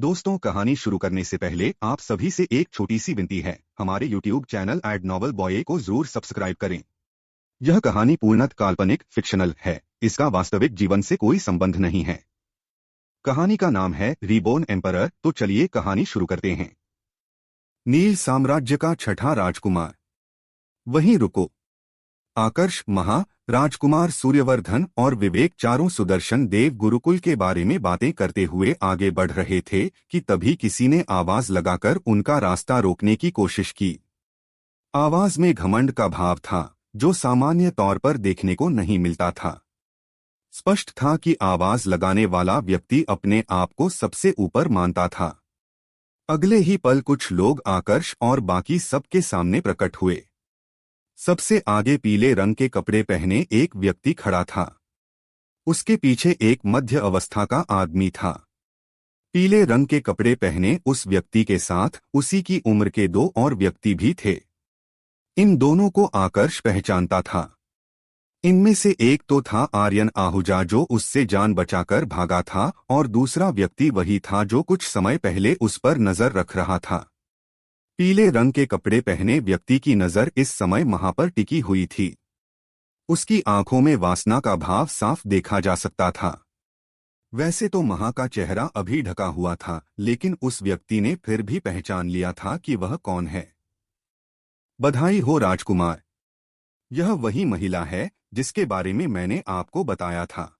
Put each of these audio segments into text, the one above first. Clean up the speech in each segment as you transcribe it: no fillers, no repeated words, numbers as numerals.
दोस्तों, कहानी शुरू करने से पहले आप सभी से एक छोटी सी विनती है। हमारे YouTube channel ad novel boy को जरूर सब्सक्राइब करें। यह कहानी पूर्णतः काल्पनिक फिक्शनल है। इसका वास्तविक जीवन से कोई संबंध नहीं है। कहानी का नाम है रीबोर्न एम्परर। तो चलिए कहानी शुरू करते हैं। नील साम्राज्य का छठा राजकुमार। वहीं रुको। आकर्ष, महा, राजकुमार सूर्यवर्धन और विवेक चारों सुदर्शन देव गुरुकुल के बारे में बातें करते हुए आगे बढ़ रहे थे कि तभी किसी ने आवाज लगाकर उनका रास्ता रोकने की कोशिश की। आवाज में घमंड का भाव था, जो सामान्य तौर पर देखने को नहीं मिलता था। स्पष्ट था कि आवाज लगाने वाला व्यक्ति अपने आप को सबसे ऊपर मानता था। अगले ही पल कुछ लोग आकर्ष और बाकी सबके सामने प्रकट हुए। सबसे आगे पीले रंग के कपड़े पहने एक व्यक्ति खड़ा था। उसके पीछे एक मध्य अवस्था का आदमी था। पीले रंग के कपड़े पहने उस व्यक्ति के साथ उसी की उम्र के दो और व्यक्ति भी थे। इन दोनों को आकर्ष पहचानता था। इनमें से एक तो था आर्यन आहूजा, जो उससे जान बचाकर भागा था, और दूसरा व्यक्ति वही था जो कुछ समय पहले उस पर नजर रख रहा था। पीले रंग के कपड़े पहने व्यक्ति की नजर इस समय महा पर टिकी हुई थी। उसकी आंखों में वासना का भाव साफ देखा जा सकता था। वैसे तो महा का चेहरा अभी ढका हुआ था, लेकिन उस व्यक्ति ने फिर भी पहचान लिया था कि वह कौन है। बधाई हो राजकुमार, यह वही महिला है जिसके बारे में मैंने आपको बताया था।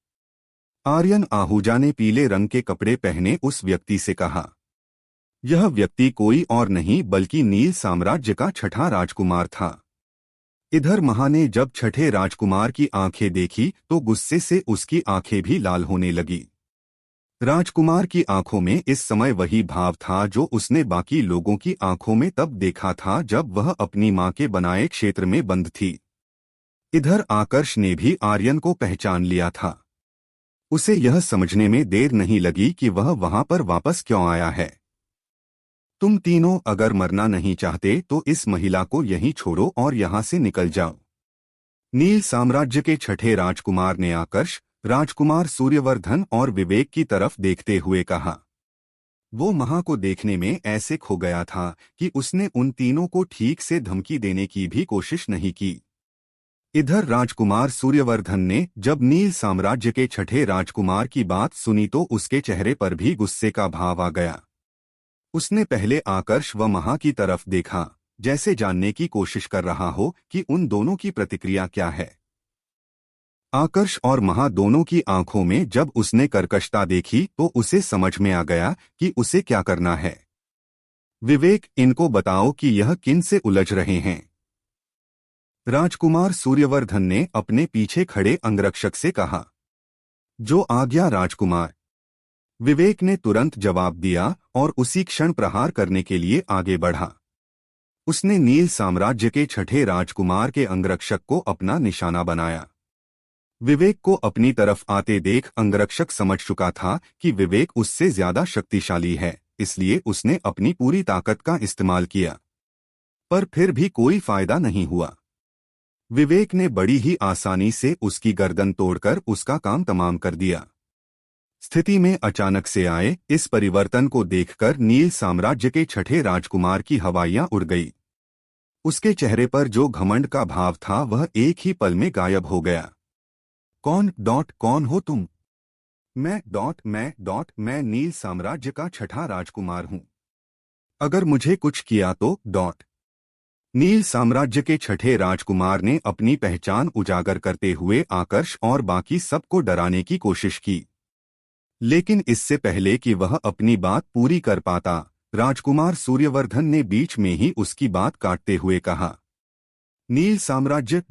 आर्यन आहूजा ने पीले रंग के कपड़े पहने उस व्यक्ति से कहा। यह व्यक्ति कोई और नहीं बल्कि नील साम्राज्य का छठा राजकुमार था। इधर महा ने जब छठे राजकुमार की आंखें देखी तो गुस्से से उसकी आंखें भी लाल होने लगी। राजकुमार की आंखों में इस समय वही भाव था जो उसने बाकी लोगों की आंखों में तब देखा था जब वह अपनी मां के बनाए क्षेत्र में बंद थी। इधर आकर्ष ने भी आर्यन को पहचान लिया था। उसे यह समझने में देर नहीं लगी कि वह वहां पर वापस क्यों आया है। तुम तीनों अगर मरना नहीं चाहते तो इस महिला को यहीं छोड़ो और यहां से निकल जाओ। नील साम्राज्य के छठे राजकुमार ने आकर्ष, राजकुमार सूर्यवर्धन और विवेक की तरफ देखते हुए कहा। वो महा को देखने में ऐसे खो गया था कि उसने उन तीनों को ठीक से धमकी देने की भी कोशिश नहीं की। इधर राजकुमार सूर्यवर्धन ने जब नील साम्राज्य के छठे राजकुमार की बात सुनी तो उसके चेहरे पर भी गुस्से का भाव आ गया। उसने पहले आकर्ष व महा की तरफ देखा, जैसे जानने की कोशिश कर रहा हो कि उन दोनों की प्रतिक्रिया क्या है। आकर्ष और महा दोनों की आंखों में जब उसने कर्कशता देखी तो उसे समझ में आ गया कि उसे क्या करना है। विवेक, इनको बताओ कि यह किन से उलझ रहे हैं। राजकुमार सूर्यवर्धन ने अपने पीछे खड़े अंगरक्षक से कहा। जो आज्ञा राजकुमार, विवेक ने तुरंत जवाब दिया और उसी क्षण प्रहार करने के लिए आगे बढ़ा। उसने नील साम्राज्य के छठे राजकुमार के अंगरक्षक को अपना निशाना बनाया। विवेक को अपनी तरफ आते देख अंगरक्षक समझ चुका था कि विवेक उससे ज्यादा शक्तिशाली है, इसलिए उसने अपनी पूरी ताकत का इस्तेमाल किया, पर फिर भी कोई फायदा नहीं हुआ। विवेक ने बड़ी ही आसानी से उसकी गर्दन तोड़कर उसका काम तमाम कर दिया। स्थिति में अचानक से आए इस परिवर्तन को देखकर नील साम्राज्य के छठे राजकुमार की हवाइयां उड़ गई। उसके चेहरे पर जो घमंड का भाव था वह एक ही पल में गायब हो गया। कौन हो तुम? मैं नील साम्राज्य का छठा राजकुमार हूं। अगर मुझे कुछ किया तो नील साम्राज्य के छठे राजकुमार ने अपनी पहचान उजागर करते हुए आकर्ष और बाकी सबको डराने की कोशिश की। लेकिन इससे पहले कि वह अपनी बात पूरी कर पाता, राजकुमार सूर्यवर्धन ने बीच में ही उसकी बात काटते हुए कहा। नील साम्राज्य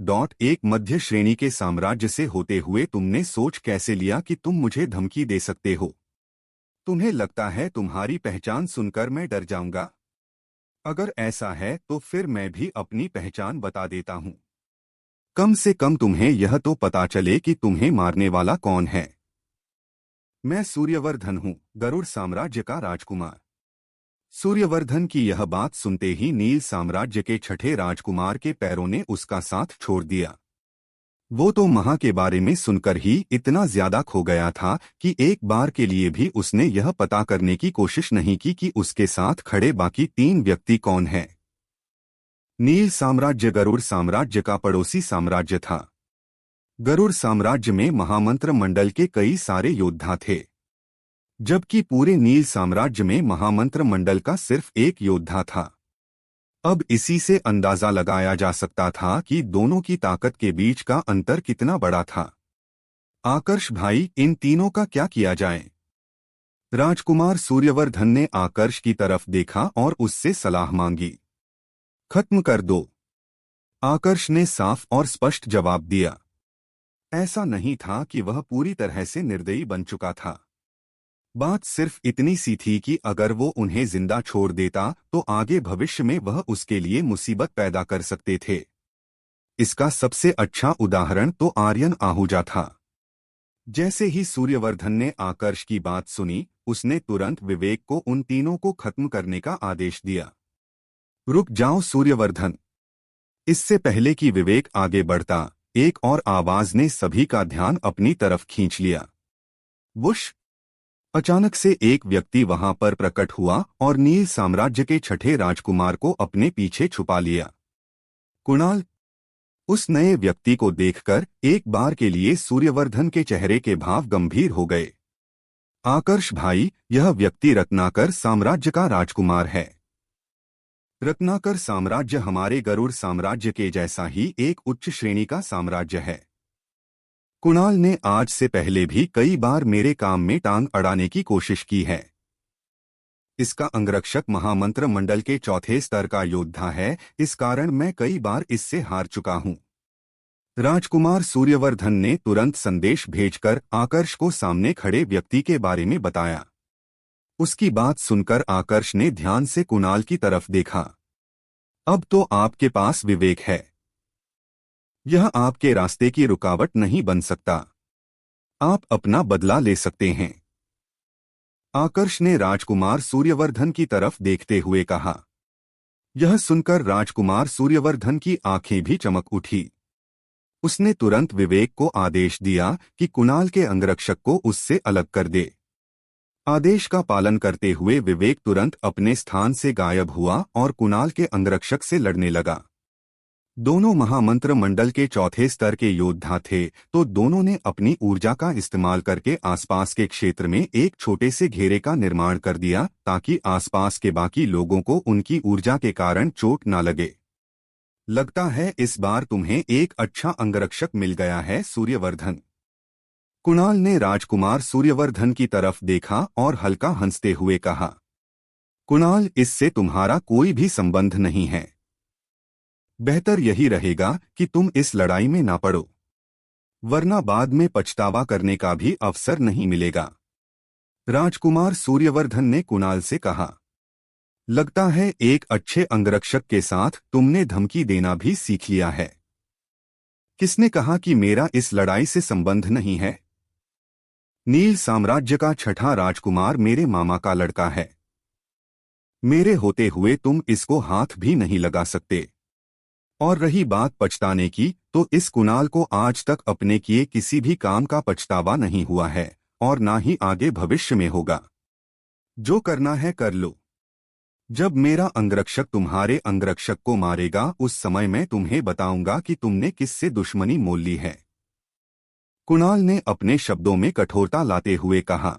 एक मध्य श्रेणी के साम्राज्य से होते हुए तुमने सोच कैसे लिया कि तुम मुझे धमकी दे सकते हो? तुम्हें लगता है तुम्हारी पहचान सुनकर मैं डर जाऊंगा? अगर ऐसा है तो फिर मैं भी अपनी पहचान बता देता हूं। कम से कम तुम्हें यह तो पता चले कि तुम्हें मारने वाला कौन है। मैं सूर्यवर्धन हूं, गरुड़ साम्राज्य का राजकुमार। सूर्यवर्धन की यह बात सुनते ही नील साम्राज्य के छठे राजकुमार के पैरों ने उसका साथ छोड़ दिया। वो तो महा के बारे में सुनकर ही इतना ज्यादा खो गया था कि एक बार के लिए भी उसने यह पता करने की कोशिश नहीं की कि उसके साथ खड़े बाकी 3 व्यक्ति कौन हैं। नील साम्राज्य गरुड़ साम्राज्य का पड़ोसी साम्राज्य था। गरुड़ साम्राज्य में महामंत्र मंडल के कई सारे योद्धा थे, जबकि पूरे नील साम्राज्य में महामंत्र मंडल का सिर्फ एक योद्धा था। अब इसी से अंदाजा लगाया जा सकता था कि दोनों की ताकत के बीच का अंतर कितना बड़ा था। आकर्ष भाई, इन तीनों का क्या किया जाए? राजकुमार सूर्यवर्धन ने आकर्ष की तरफ देखा और उससे सलाह मांगी। खत्म कर दो, आकर्ष ने साफ और स्पष्ट जवाब दिया। ऐसा नहीं था कि वह पूरी तरह से निर्दयी बन चुका था। बात सिर्फ इतनी सी थी कि अगर वो उन्हें जिंदा छोड़ देता तो आगे भविष्य में वह उसके लिए मुसीबत पैदा कर सकते थे। इसका सबसे अच्छा उदाहरण तो आर्यन आहूजा था। जैसे ही सूर्यवर्धन ने आकर्ष की बात सुनी, उसने तुरंत विवेक को उन तीनों को खत्म करने का आदेश दिया। रुक जाओ सूर्यवर्धन। इससे पहले कि विवेक आगे बढ़ता, एक और आवाज ने सभी का ध्यान अपनी तरफ खींच लिया। वुश! अचानक से एक व्यक्ति वहां पर प्रकट हुआ और नील साम्राज्य के छठे राजकुमार को अपने पीछे छुपा लिया। कुणाल! उस नए व्यक्ति को देखकर एक बार के लिए सूर्यवर्धन के चेहरे के भाव गंभीर हो गए। आकर्ष भाई, यह व्यक्ति रत्नाकर साम्राज्य का राजकुमार है। रत्नाकर साम्राज्य हमारे गरुड़ साम्राज्य के जैसा ही एक उच्च श्रेणी का साम्राज्य है। कुणाल ने आज से पहले भी कई बार मेरे काम में टांग अड़ाने की कोशिश की है। इसका अंगरक्षक महामंत्र मंडल के चौथे स्तर का योद्धा है, इस कारण मैं कई बार इससे हार चुका हूं। राजकुमार सूर्यवर्धन ने तुरंत संदेश भेजकर आकर्ष को सामने खड़े व्यक्ति के बारे में बताया। उसकी बात सुनकर आकर्ष ने ध्यान से कुणाल की तरफ देखा। अब तो आपके पास विवेक है, यह आपके रास्ते की रुकावट नहीं बन सकता। आप अपना बदला ले सकते हैं। आकर्ष ने राजकुमार सूर्यवर्धन की तरफ देखते हुए कहा। यह सुनकर राजकुमार सूर्यवर्धन की आंखें भी चमक उठी। उसने तुरंत विवेक को आदेश दिया कि कुणाल के अंगरक्षक को उससे अलग कर दे। आदेश का पालन करते हुए विवेक तुरंत अपने स्थान से गायब हुआ और कुणाल के अंगरक्षक से लड़ने लगा। दोनों महामंत्र मंडल के चौथे स्तर के योद्धा थे, तो दोनों ने अपनी ऊर्जा का इस्तेमाल करके आसपास के क्षेत्र में एक छोटे से घेरे का निर्माण कर दिया ताकि आसपास के बाकी लोगों को उनकी ऊर्जा के कारण चोट न लगे। लगता है इस बार तुम्हें एक अच्छा अंगरक्षक मिल गया है सूर्यवर्धन। कुणाल ने राजकुमार सूर्यवर्धन की तरफ देखा और हल्का हंसते हुए कहा। कुणाल, इससे तुम्हारा कोई भी संबंध नहीं है। बेहतर यही रहेगा कि तुम इस लड़ाई में ना पड़ो, वरना बाद में पछतावा करने का भी अवसर नहीं मिलेगा। राजकुमार सूर्यवर्धन ने कुणाल से कहा। लगता है एक अच्छे अंगरक्षक के साथ तुमने धमकी देना भी सीख लिया है। किसने कहा कि मेरा इस लड़ाई से संबंध नहीं है? नील साम्राज्य का छठा राजकुमार मेरे मामा का लड़का है। मेरे होते हुए तुम इसको हाथ भी नहीं लगा सकते। और रही बात पछताने की, तो इस कुणाल को आज तक अपने किए किसी भी काम का पछतावा नहीं हुआ है और ना ही आगे भविष्य में होगा। जो करना है कर लो। जब मेरा अंगरक्षक तुम्हारे अंगरक्षक को मारेगा, उस समय मैं तुम्हें बताऊंगा कि तुमने किससे दुश्मनी मोल ली है। कुणाल ने अपने शब्दों में कठोरता लाते हुए कहा।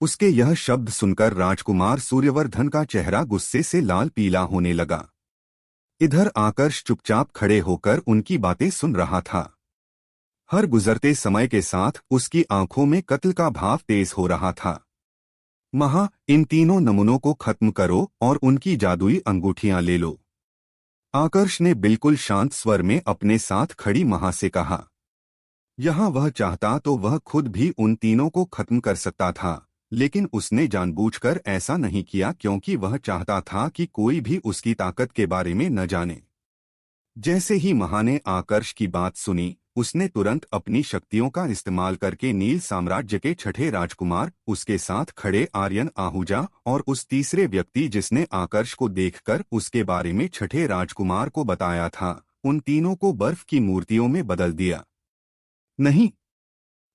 उसके यह शब्द सुनकर राजकुमार सूर्यवर्धन का चेहरा गुस्से से लाल पीला होने लगा। इधर आकर्ष चुपचाप खड़े होकर उनकी बातें सुन रहा था। हर गुजरते समय के साथ उसकी आंखों में कत्ल का भाव तेज हो रहा था। महा, इन तीनों नमूनों को खत्म करो और उनकी जादुई अंगूठियां ले लो। आकर्ष ने बिल्कुल शांत स्वर में अपने साथ खड़ी महा से कहा। यहाँ वह चाहता तो वह खुद भी उन तीनों को खत्म कर सकता था, लेकिन उसने जानबूझकर ऐसा नहीं किया क्योंकि वह चाहता था कि कोई भी उसकी ताकत के बारे में न जाने। जैसे ही महा ने आकर्ष की बात सुनी, उसने तुरंत अपनी शक्तियों का इस्तेमाल करके नील साम्राज्य के छठे राजकुमार, उसके साथ खड़े आर्यन आहूजा और उस तीसरे व्यक्ति जिसने आकर्ष को देखकर उसके बारे में छठे राजकुमार को बताया था, उन तीनों को बर्फ की मूर्तियों में बदल दिया। नहीं,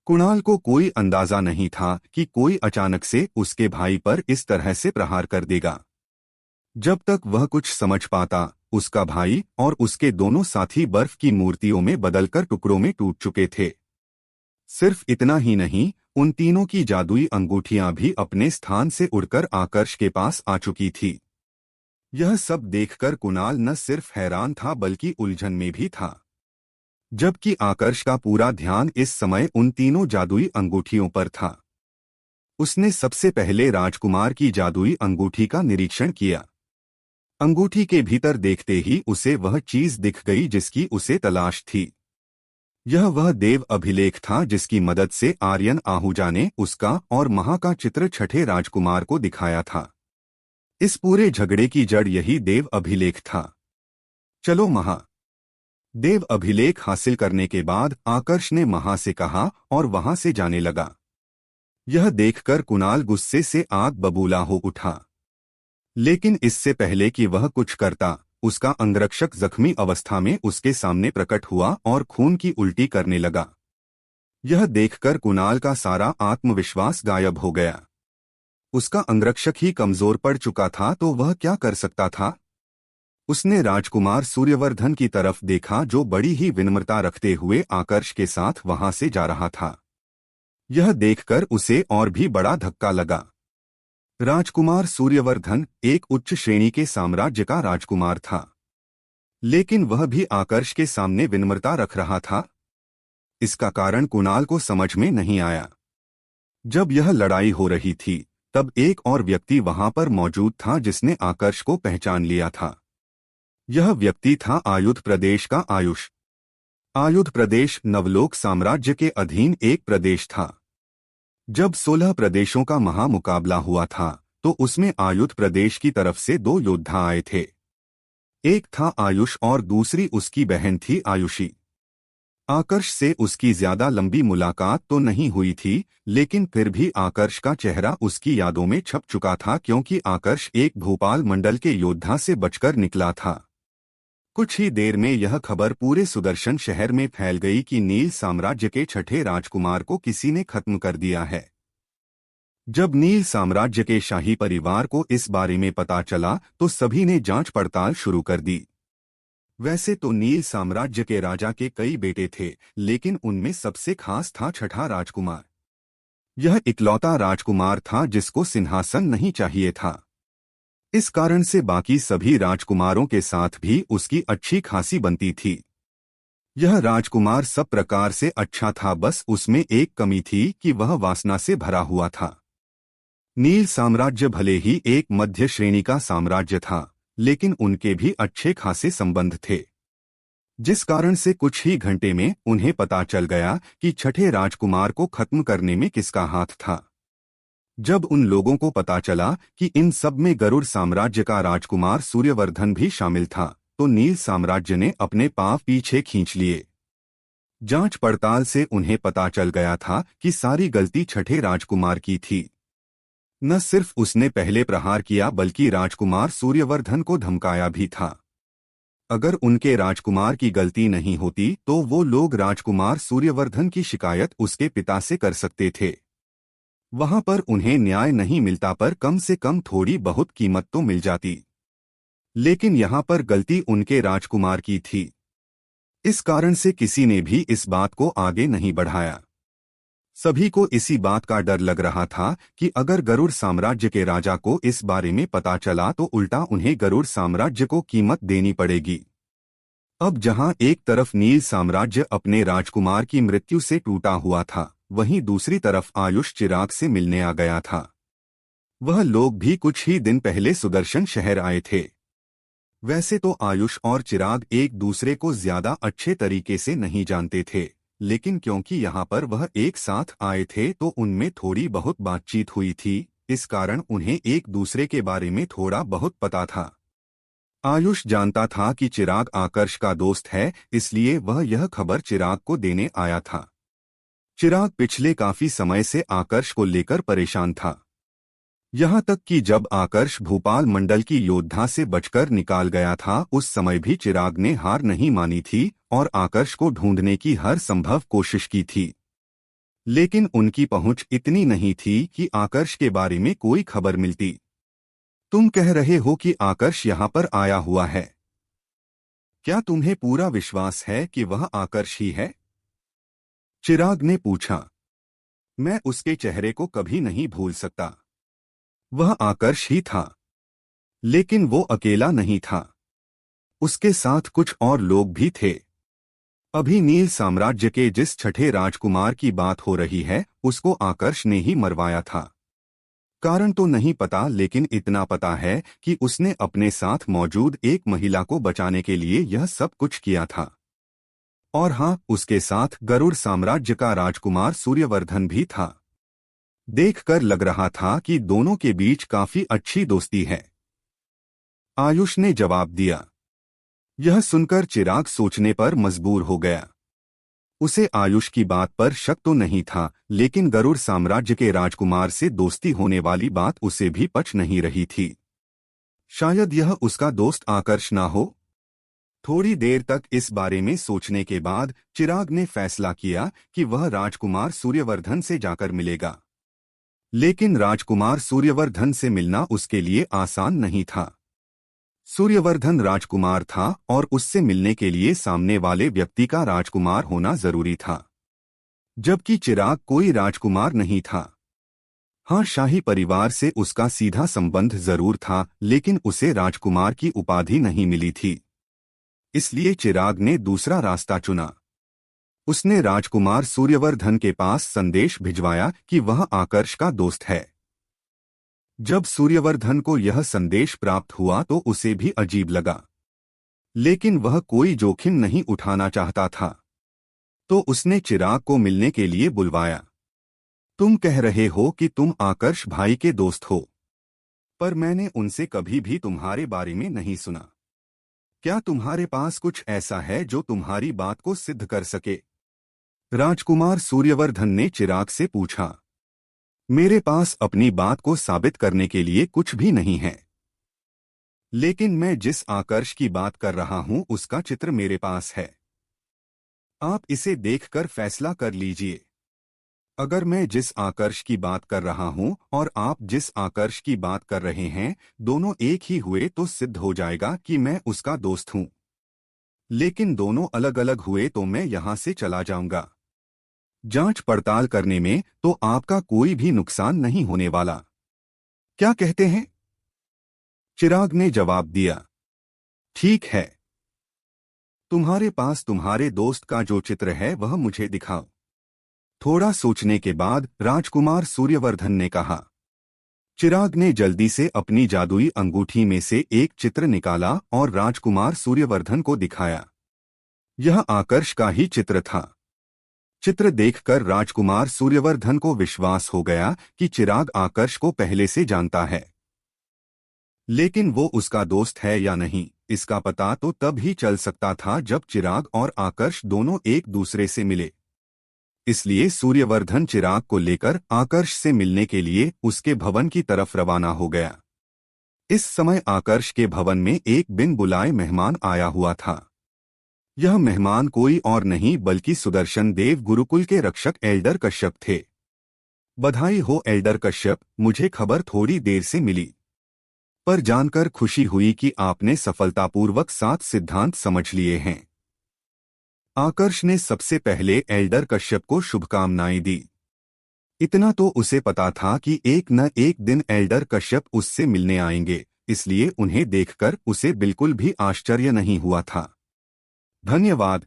कुणाल को कोई अंदाजा नहीं था कि कोई अचानक से उसके भाई पर इस तरह से प्रहार कर देगा। जब तक वह कुछ समझ पाता, उसका भाई और उसके दोनों साथी बर्फ की मूर्तियों में बदलकर टुकड़ों में टूट चुके थे। सिर्फ इतना ही नहीं, उन तीनों की जादुई अंगूठियां भी अपने स्थान से उड़कर आकर्ष के पास आ चुकी थी। यह सब देखकर कुणाल न सिर्फ हैरान था बल्कि उलझन में भी था, जबकि आकर्ष का पूरा ध्यान इस समय उन तीनों जादुई अंगूठियों पर था। उसने सबसे पहले राजकुमार की जादुई अंगूठी का निरीक्षण किया। अंगूठी के भीतर देखते ही उसे वह चीज दिख गई जिसकी उसे तलाश थी। यह वह देव अभिलेख था जिसकी मदद से आर्यन आहूजा ने उसका और महा का चित्र छठे राजकुमार को दिखाया था। इस पूरे झगड़े की जड़ यही देव अभिलेख था। चलो महा। देव अभिलेख हासिल करने के बाद आकर्ष ने महा से कहा और वहां से जाने लगा। यह देखकर कुणाल गुस्से से आग बबूला हो उठा। लेकिन इससे पहले कि वह कुछ करता, उसका अंगरक्षक जख्मी अवस्था में उसके सामने प्रकट हुआ और खून की उल्टी करने लगा। यह देखकर कुणाल का सारा आत्मविश्वास गायब हो गया। उसका अंगरक्षक ही कमजोर पड़ चुका था तो वह क्या कर सकता था। उसने राजकुमार सूर्यवर्धन की तरफ देखा जो बड़ी ही विनम्रता रखते हुए आकर्ष के साथ वहां से जा रहा था। यह देखकर उसे और भी बड़ा धक्का लगा। राजकुमार सूर्यवर्धन एक उच्च श्रेणी के साम्राज्य का राजकुमार था, लेकिन वह भी आकर्ष के सामने विनम्रता रख रहा था। इसका कारण कुणाल को समझ में नहीं आया। जब यह लड़ाई हो रही थी, तब एक और व्यक्ति वहां पर मौजूद था जिसने आकर्ष को पहचान लिया था। यह व्यक्ति था आयुध प्रदेश का आयुष। आयुध प्रदेश नवलोक साम्राज्य के अधीन एक प्रदेश था। जब 16 प्रदेशों का महामुकाबला हुआ था, तो उसमें आयुध प्रदेश की तरफ से 2 योद्धा आए थे। एक था आयुष और दूसरी उसकी बहन थी आयुषी। आकर्ष से उसकी ज्यादा लंबी मुलाकात तो नहीं हुई थी, लेकिन फिर भी आकर्ष का चेहरा उसकी यादों में छप चुका था क्योंकि आकर्ष एक भोपाल मंडल के योद्धा से बचकर निकला था। कुछ ही देर में यह खबर पूरे सुदर्शन शहर में फैल गई कि नील साम्राज्य के छठे राजकुमार को किसी ने खत्म कर दिया है। जब नील साम्राज्य के शाही परिवार को इस बारे में पता चला तो सभी ने जांच पड़ताल शुरू कर दी। वैसे तो नील साम्राज्य के राजा के कई बेटे थे, लेकिन उनमें सबसे खास था छठा राजकुमार। यह इकलौता राजकुमार था जिसको सिंहासन नहीं चाहिए था। इस कारण से बाकी सभी राजकुमारों के साथ भी उसकी अच्छी खासी बनती थी। यह राजकुमार सब प्रकार से अच्छा था, बस उसमें एक कमी थी कि वह वासना से भरा हुआ था। नील साम्राज्य भले ही एक मध्य श्रेणी का साम्राज्य था, लेकिन उनके भी अच्छे खासे संबंध थे, जिस कारण से कुछ ही घंटे में उन्हें पता चल गया कि छठे राजकुमार को खत्म करने में किसका हाथ था। जब उन लोगों को पता चला कि इन सब में गरुड़ साम्राज्य का राजकुमार सूर्यवर्धन भी शामिल था, तो नील साम्राज्य ने अपने पांव पीछे खींच लिए। जांच पड़ताल से उन्हें पता चल गया था कि सारी गलती छठे राजकुमार की थी। न सिर्फ उसने पहले प्रहार किया बल्कि राजकुमार सूर्यवर्धन को धमकाया भी था। अगर उनके राजकुमार की गलती नहीं होती तो वो लोग राजकुमार सूर्यवर्धन की शिकायत उसके पिता से कर सकते थे। वहां पर उन्हें न्याय नहीं मिलता पर कम से कम थोड़ी बहुत कीमत तो मिल जाती, लेकिन यहाँ पर गलती उनके राजकुमार की थी। इस कारण से किसी ने भी इस बात को आगे नहीं बढ़ाया। सभी को इसी बात का डर लग रहा था कि अगर गरुड़ साम्राज्य के राजा को इस बारे में पता चला तो उल्टा उन्हें गरुड़ साम्राज्य को कीमत देनी पड़ेगी। अब जहां एक तरफ नील साम्राज्य अपने राजकुमार की मृत्यु से टूटा हुआ था, वहीं दूसरी तरफ आयुष चिराग से मिलने आ गया था। वह लोग भी कुछ ही दिन पहले सुदर्शन शहर आए थे। वैसे तो आयुष और चिराग एक दूसरे को ज्यादा अच्छे तरीके से नहीं जानते थे, लेकिन क्योंकि यहाँ पर वह एक साथ आए थे तो उनमें थोड़ी बहुत बातचीत हुई थी, इस कारण उन्हें एक दूसरे के बारे में थोड़ा बहुत पता था। आयुष जानता था कि चिराग आकर्ष का दोस्त है, इसलिए वह यह खबर चिराग को देने आया था। चिराग पिछले काफी समय से आकर्ष को लेकर परेशान था। यहाँ तक कि जब आकर्ष भूपाल मंडल की योद्धा से बचकर निकाल गया था, उस समय भी चिराग ने हार नहीं मानी थी और आकर्ष को ढूंढने की हर संभव कोशिश की थी। लेकिन उनकी पहुंच इतनी नहीं थी कि आकर्ष के बारे में कोई खबर मिलती। तुम कह रहे हो कि आकर्ष यहाँ पर आया हुआ है। क्या तुम्हें पूरा विश्वास है कि वह आकर्ष ही है? चिराग ने पूछा। मैं उसके चेहरे को कभी नहीं भूल सकता। वह आकर्ष ही था, लेकिन वो अकेला नहीं था। उसके साथ कुछ और लोग भी थे। अभी नील साम्राज्य के जिस छठे राजकुमार की बात हो रही है, उसको आकर्ष ने ही मरवाया था। कारण तो नहीं पता, लेकिन इतना पता है कि उसने अपने साथ मौजूद एक महिला को बचाने के लिए यह सब कुछ किया था। और हाँ, उसके साथ गरुड़ साम्राज्य का राजकुमार सूर्यवर्धन भी था। देखकर लग रहा था कि दोनों के बीच काफी अच्छी दोस्ती है। आयुष ने जवाब दिया। यह सुनकर चिराग सोचने पर मजबूर हो गया। उसे आयुष की बात पर शक तो नहीं था, लेकिन गरुड़ साम्राज्य के राजकुमार से दोस्ती होने वाली बात उसे भी पच नहीं रही थी। शायद यह उसका दोस्त आकर्ष ना हो। थोड़ी देर तक इस बारे में सोचने के बाद चिराग ने फैसला किया कि वह राजकुमार सूर्यवर्धन से जाकर मिलेगा। लेकिन राजकुमार सूर्यवर्धन से मिलना उसके लिए आसान नहीं था। सूर्यवर्धन राजकुमार था और उससे मिलने के लिए सामने वाले व्यक्ति का राजकुमार होना जरूरी था, जबकि चिराग कोई राजकुमार नहीं था। हाँ, शाही परिवार से उसका सीधा संबंध जरूर था, लेकिन उसे राजकुमार की उपाधि नहीं मिली थी। इसलिए चिराग ने दूसरा रास्ता चुना। उसने राजकुमार सूर्यवर्धन के पास संदेश भिजवाया कि वह आकर्ष का दोस्त है। जब सूर्यवर्धन को यह संदेश प्राप्त हुआ तो उसे भी अजीब लगा, लेकिन वह कोई जोखिम नहीं उठाना चाहता था, तो उसने चिराग को मिलने के लिए बुलवाया। तुम कह रहे हो कि तुम आकर्ष भाई के दोस्त हो, पर मैंने उनसे कभी भी तुम्हारे बारे में नहीं सुना। क्या तुम्हारे पास कुछ ऐसा है जो तुम्हारी बात को सिद्ध कर सके? राजकुमार सूर्यवर्धन ने चिराग से पूछा। मेरे पास अपनी बात को साबित करने के लिए कुछ भी नहीं है, लेकिन मैं जिस आकर्ष की बात कर रहा हूं उसका चित्र मेरे पास है। आप इसे देखकर फैसला कर लीजिए। अगर मैं जिस आकर्ष की बात कर रहा हूं और आप जिस आकर्ष की बात कर रहे हैं दोनों एक ही हुए तो सिद्ध हो जाएगा कि मैं उसका दोस्त हूं। लेकिन दोनों अलग अलग हुए तो मैं यहां से चला जाऊंगा। जांच पड़ताल करने में तो आपका कोई भी नुकसान नहीं होने वाला। क्या कहते हैं? चिराग ने जवाब दिया। ठीक है। तुम्हारे पास तुम्हारे दोस्त का जो चित्र है वह मुझे दिखाओ। थोड़ा सोचने के बाद राजकुमार सूर्यवर्धन ने कहा। चिराग ने जल्दी से अपनी जादुई अंगूठी में से एक चित्र निकाला और राजकुमार सूर्यवर्धन को दिखाया। यह आकर्ष का ही चित्र था। चित्र देखकर राजकुमार सूर्यवर्धन को विश्वास हो गया कि चिराग आकर्ष को पहले से जानता है। लेकिन वो उसका दोस्त है या नहीं, इसका पता तो तब ही चल सकता था जब चिराग और आकर्ष दोनों एक दूसरे से मिले। इसलिए सूर्यवर्धन चिराग को लेकर आकर्ष से मिलने के लिए उसके भवन की तरफ रवाना हो गया। इस समय आकर्ष के भवन में एक बिन बुलाए मेहमान आया हुआ था। यह मेहमान कोई और नहीं बल्कि सुदर्शन देव गुरुकुल के रक्षक एल्डर कश्यप थे। बधाई हो एल्डर कश्यप, मुझे खबर थोड़ी देर से मिली, पर जानकर खुशी हुई कि आपने सफलतापूर्वक 7 सिद्धांत समझ लिए हैं। आकर्ष ने सबसे पहले एल्डर कश्यप को शुभकामनाएं दी। इतना तो उसे पता था कि एक न एक दिन एल्डर कश्यप उससे मिलने आएंगे, इसलिए उन्हें देखकर उसे बिल्कुल भी आश्चर्य नहीं हुआ था। धन्यवाद।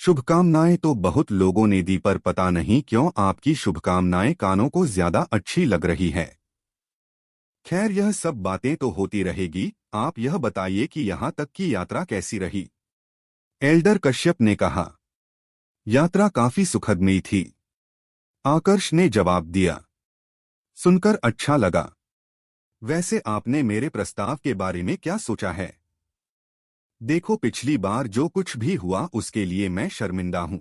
शुभकामनाएं तो बहुत लोगों ने दी, पर पता नहीं क्यों आपकी शुभकामनाएं कानों को ज्यादा अच्छी लग रही है। खैर, यह सब बातें तो होती रहेगी, आप यह बताइए कि यहाँ तक की यात्रा कैसी रही? एल्डर कश्यप ने कहा। यात्रा काफी सुखदमयी थी, आकर्ष ने जवाब दिया। सुनकर अच्छा लगा। वैसे आपने मेरे प्रस्ताव के बारे में क्या सोचा है? देखो, पिछली बार जो कुछ भी हुआ उसके लिए मैं शर्मिंदा हूं।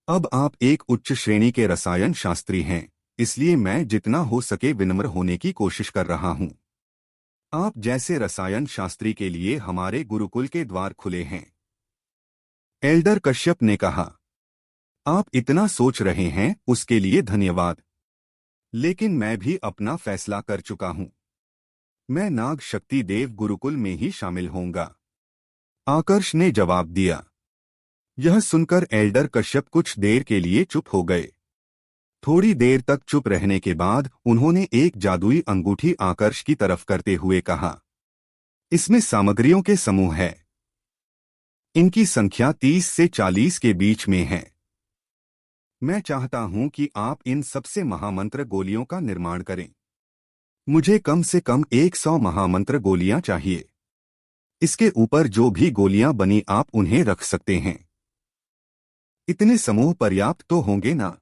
अब आप एक उच्च श्रेणी के रसायन शास्त्री हैं, इसलिए मैं जितना हो सके विनम्र होने की कोशिश कर रहा हूं। आप जैसे रसायन शास्त्री के लिए हमारे गुरुकुल के द्वार खुले हैं। एल्डर कश्यप ने कहा। आप इतना सोच रहे हैं उसके लिए धन्यवाद, लेकिन मैं भी अपना फैसला कर चुका हूं। मैं नाग शक्ति देव गुरुकुल में ही शामिल होऊंगा, आकर्ष ने जवाब दिया। यह सुनकर एल्डर कश्यप कुछ देर के लिए चुप हो गए। थोड़ी देर तक चुप रहने के बाद उन्होंने एक जादुई अंगूठी आकर्ष की तरफ करते हुए कहा, इसमें सामग्रियों के समूह है। इनकी संख्या 30 से 40 के बीच में है। मैं चाहता हूं कि आप इन सबसे महामंत्र गोलियों का निर्माण करें। मुझे कम से कम 100 महामंत्र गोलियां चाहिए। इसके ऊपर जो भी गोलियां बनी आप उन्हें रख सकते हैं। इतने समूह पर्याप्त तो होंगे ना?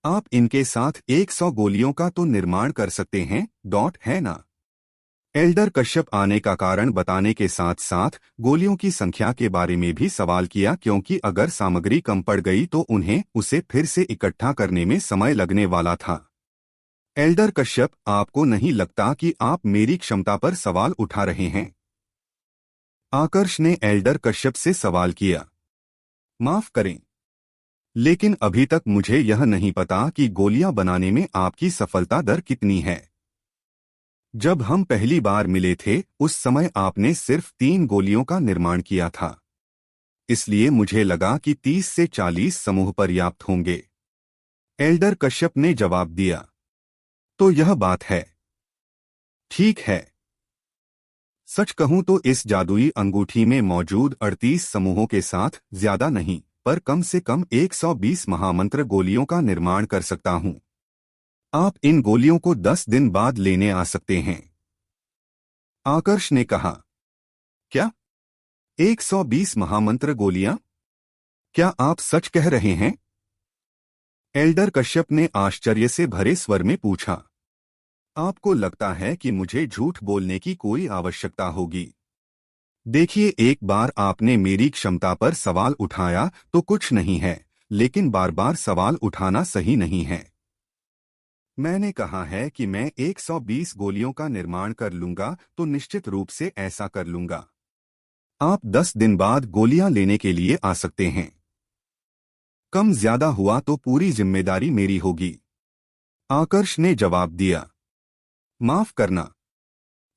आप इनके साथ 100 गोलियों का तो निर्माण कर सकते हैं, है ना? एल्डर कश्यप आने का कारण बताने के साथ साथ गोलियों की संख्या के बारे में भी सवाल किया, क्योंकि अगर सामग्री कम पड़ गई तो उन्हें उसे फिर से इकट्ठा करने में समय लगने वाला था। एल्डर कश्यप, आपको नहीं लगता कि आप मेरी क्षमता पर सवाल उठा रहे हैं? आकर्ष ने एल्डर कश्यप से सवाल किया। माफ करें, लेकिन अभी तक मुझे यह नहीं पता कि गोलियां बनाने में आपकी सफलता दर कितनी है। जब हम पहली बार मिले थे उस समय आपने सिर्फ 3 गोलियों का निर्माण किया था, इसलिए मुझे लगा कि 30 से 40 समूह पर्याप्त होंगे। एल्डर कश्यप ने जवाब दिया। तो यह बात है। ठीक है। सच कहूं तो इस जादुई अंगूठी में मौजूद 38 समूहों के साथ ज्यादा नहीं, पर कम से कम 120 महामंत्र गोलियों का निर्माण कर सकता हूं। आप इन गोलियों को 10 दिन बाद लेने आ सकते हैं, आकर्ष ने कहा। क्या? 120 महामंत्र गोलियां? क्या आप सच कह रहे हैं? एल्डर कश्यप ने आश्चर्य से भरे स्वर में पूछा। आपको लगता है कि मुझे झूठ बोलने की कोई आवश्यकता होगी? देखिए, एक बार आपने मेरी क्षमता पर सवाल उठाया तो कुछ नहीं है, लेकिन बार बार सवाल उठाना सही नहीं है। मैंने कहा है कि मैं 120 गोलियों का निर्माण कर लूंगा तो निश्चित रूप से ऐसा कर लूंगा। आप 10 दिन बाद गोलियां लेने के लिए आ सकते हैं। कम ज्यादा हुआ तो पूरी जिम्मेदारी मेरी होगी, आकर्ष ने जवाब दिया। माफ करना,